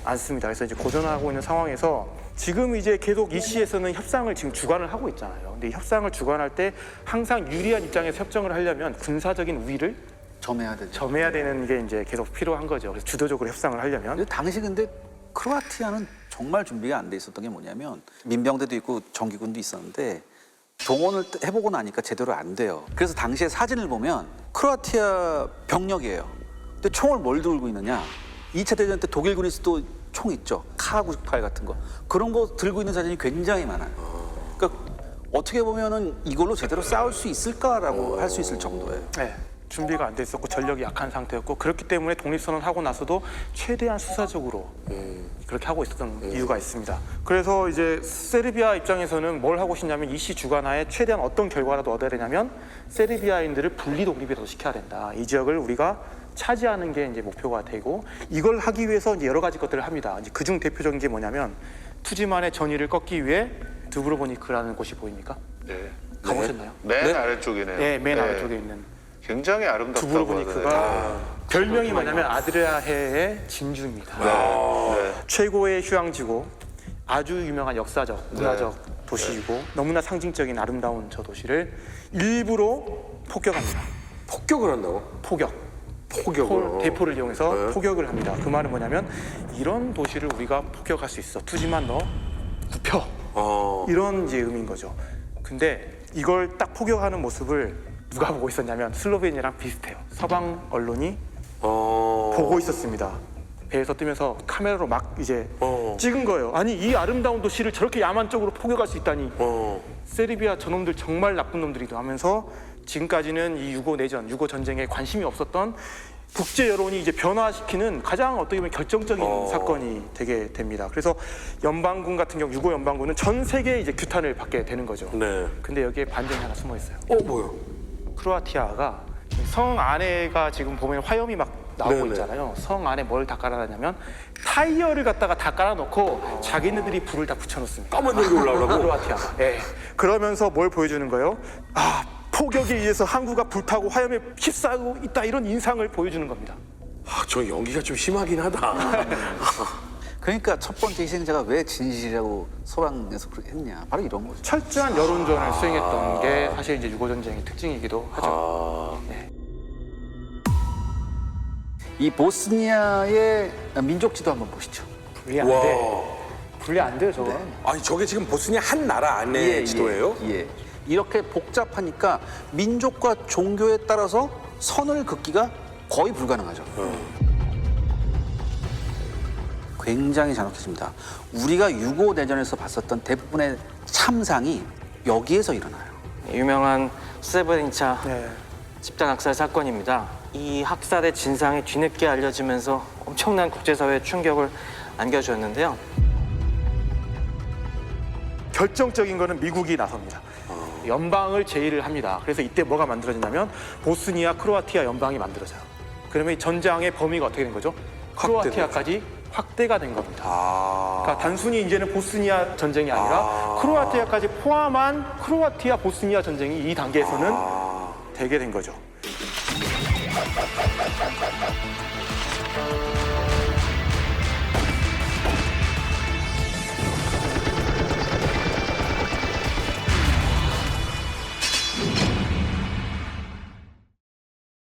Speaker 2: 않습니다. 그래서 이제 고전하고 있는 상황에서 지금 이제 계속 이 시에서는 협상을 지금 주관을 하고 있잖아요. 근데 이 협상을 주관할 때 항상 유리한 입장에서 협정을 하려면 군사적인 우위를
Speaker 5: 점해야 되죠.
Speaker 2: 점해야 되는 게 이제 계속 필요한 거죠. 그래서 주도적으로 협상을 하려면
Speaker 5: 근데 당시 근데 크로아티아는 정말 준비가 안 돼 있었던 게 뭐냐면 민병대도 있고 정기군도 있었는데 동원을 해보고 나니까 제대로 안 돼요. 그래서 당시에 사진을 보면 크로아티아 병력이에요. 근데 총을 뭘 들고 있느냐? 2차 대전 때 독일군에서도 총 있죠. K98 같은 거. 그런 거 들고 있는 사진이 굉장히 많아요. 그러니까 어떻게 보면은 이걸로 제대로 싸울 수 있을까라고 할 수 있을 정도예요.
Speaker 2: 네, 준비가 안 돼 있었고 전력이 약한 상태였고 그렇기 때문에 독립선언 하고 나서도 최대한 수사적으로 그렇게 하고 있었던 이유가 있습니다. 그래서 이제 세르비아 입장에서는 뭘 하고 싶냐면 이 시 주관하에 최대한 어떤 결과라도 얻어야 되냐면 세르비아인들을 분리 독립이라도 시켜야 된다. 이 지역을 우리가 차지하는 게 이제 목표가 되고 이걸 하기 위해서 이제 여러 가지 것들을 합니다. 이제 그중 대표적인 게 뭐냐면 푸지만의 전위를 꺾기 위해 두브로보니크라는 곳이 보입니까?
Speaker 4: 네.
Speaker 2: 가보셨나요?
Speaker 4: 맨 아래쪽이네요.
Speaker 2: 네, 맨 아래쪽에 있는
Speaker 4: 굉장히 아름답다고
Speaker 2: 두브로보니크가 별명이 뭐냐면 아드리아해의 진주입니다.
Speaker 4: 네.
Speaker 2: 최고의 휴양지고 아주 유명한 역사적, 문화적 도시이고 너무나 상징적인 아름다운 저 도시를 일부러 폭격합니다.
Speaker 1: 폭격을 한다고? 폭격을.
Speaker 2: 대포를 이용해서 폭격을 합니다. 그 말은 뭐냐면 이런 도시를 우리가 폭격할 수 있어. 투지만 너 굽혀. 이런 이제 의미인 거죠. 근데 이걸 딱 폭격하는 모습을 누가 보고 있었냐면 슬로베니아랑 비슷해요. 서방 언론이 보고 있었습니다. 배에서 뜨면서 카메라로 막 이제 찍은 거예요. 아니 이 아름다운 도시를 저렇게 야만적으로 폭격할 수 있다니. 세르비아 저놈들 정말 나쁜 놈들이다 하면서 지금까지는 이 유고 내전, 유고 전쟁에 관심이 없었던 국제 여론이 이제 변화시키는 가장 어떻게 보면 결정적인 사건이 되게 됩니다. 그래서 연방군 같은 경우 유고 연방군은 전 세계에 이제 규탄을 받게 되는 거죠.
Speaker 1: 네.
Speaker 2: 근데 여기에 반전이 하나 숨어 있어요.
Speaker 1: 뭐요?
Speaker 2: 크로아티아가 성 안에가 지금 보면 화염이 막 나오고
Speaker 1: 네네.
Speaker 2: 있잖아요. 성 안에 뭘 다 깔아놨냐면 타이어를 갖다가 다 깔아놓고 자기네들이 불을 다 붙여놓습니다.
Speaker 1: 까만 열기 올라오라고?
Speaker 2: 크로아티아가. 예. 그러면서 뭘 보여주는 거예요? 아, 폭격에 의해서 항구가 불타고 화염에 휩싸이고 있다 이런 인상을 보여주는 겁니다.
Speaker 1: 저 연기가 좀 심하긴 하다.
Speaker 5: 그러니까 첫 번째 희생자가 왜 진실이라고 소방에서 그렇게 했냐. 바로 이런 거죠.
Speaker 2: 철저한 여론전을 수행했던 게 사실 이제 유고 전쟁의 특징이기도 하죠. 네.
Speaker 5: 이 보스니아의 민족 지도 한번 보시죠.
Speaker 2: 분리 안 돼. 분리 안 돼요, 저거.
Speaker 1: 아니 저게 지금 보스니아 한 나라 안에 지도예요?
Speaker 5: 예. 이렇게 복잡하니까 민족과 종교에 따라서 선을 긋기가 거의 불가능하죠. 굉장히 잔혹해집니다. 우리가 유고 내전에서 봤었던 대부분의 참상이 여기에서 일어나요.
Speaker 3: 유명한 스레브레니차
Speaker 2: 네.
Speaker 3: 집단 학살 사건입니다. 이 학살의 진상이 뒤늦게 알려지면서 엄청난 국제사회에 충격을 안겨주었는데요.
Speaker 2: 결정적인 거는 미국이 나섭니다. 연방을 제의를 합니다. 그래서 이때 뭐가 만들어지냐면 보스니아, 크로아티아 연방이 만들어져요. 그러면 이 전장의 범위가 어떻게 된 거죠? 크로아티아까지 확대가 된 겁니다. 그러니까 단순히 이제는 보스니아 전쟁이 아니라 크로아티아까지 포함한 크로아티아 보스니아 전쟁이 이 단계에서는 되게 된 거죠.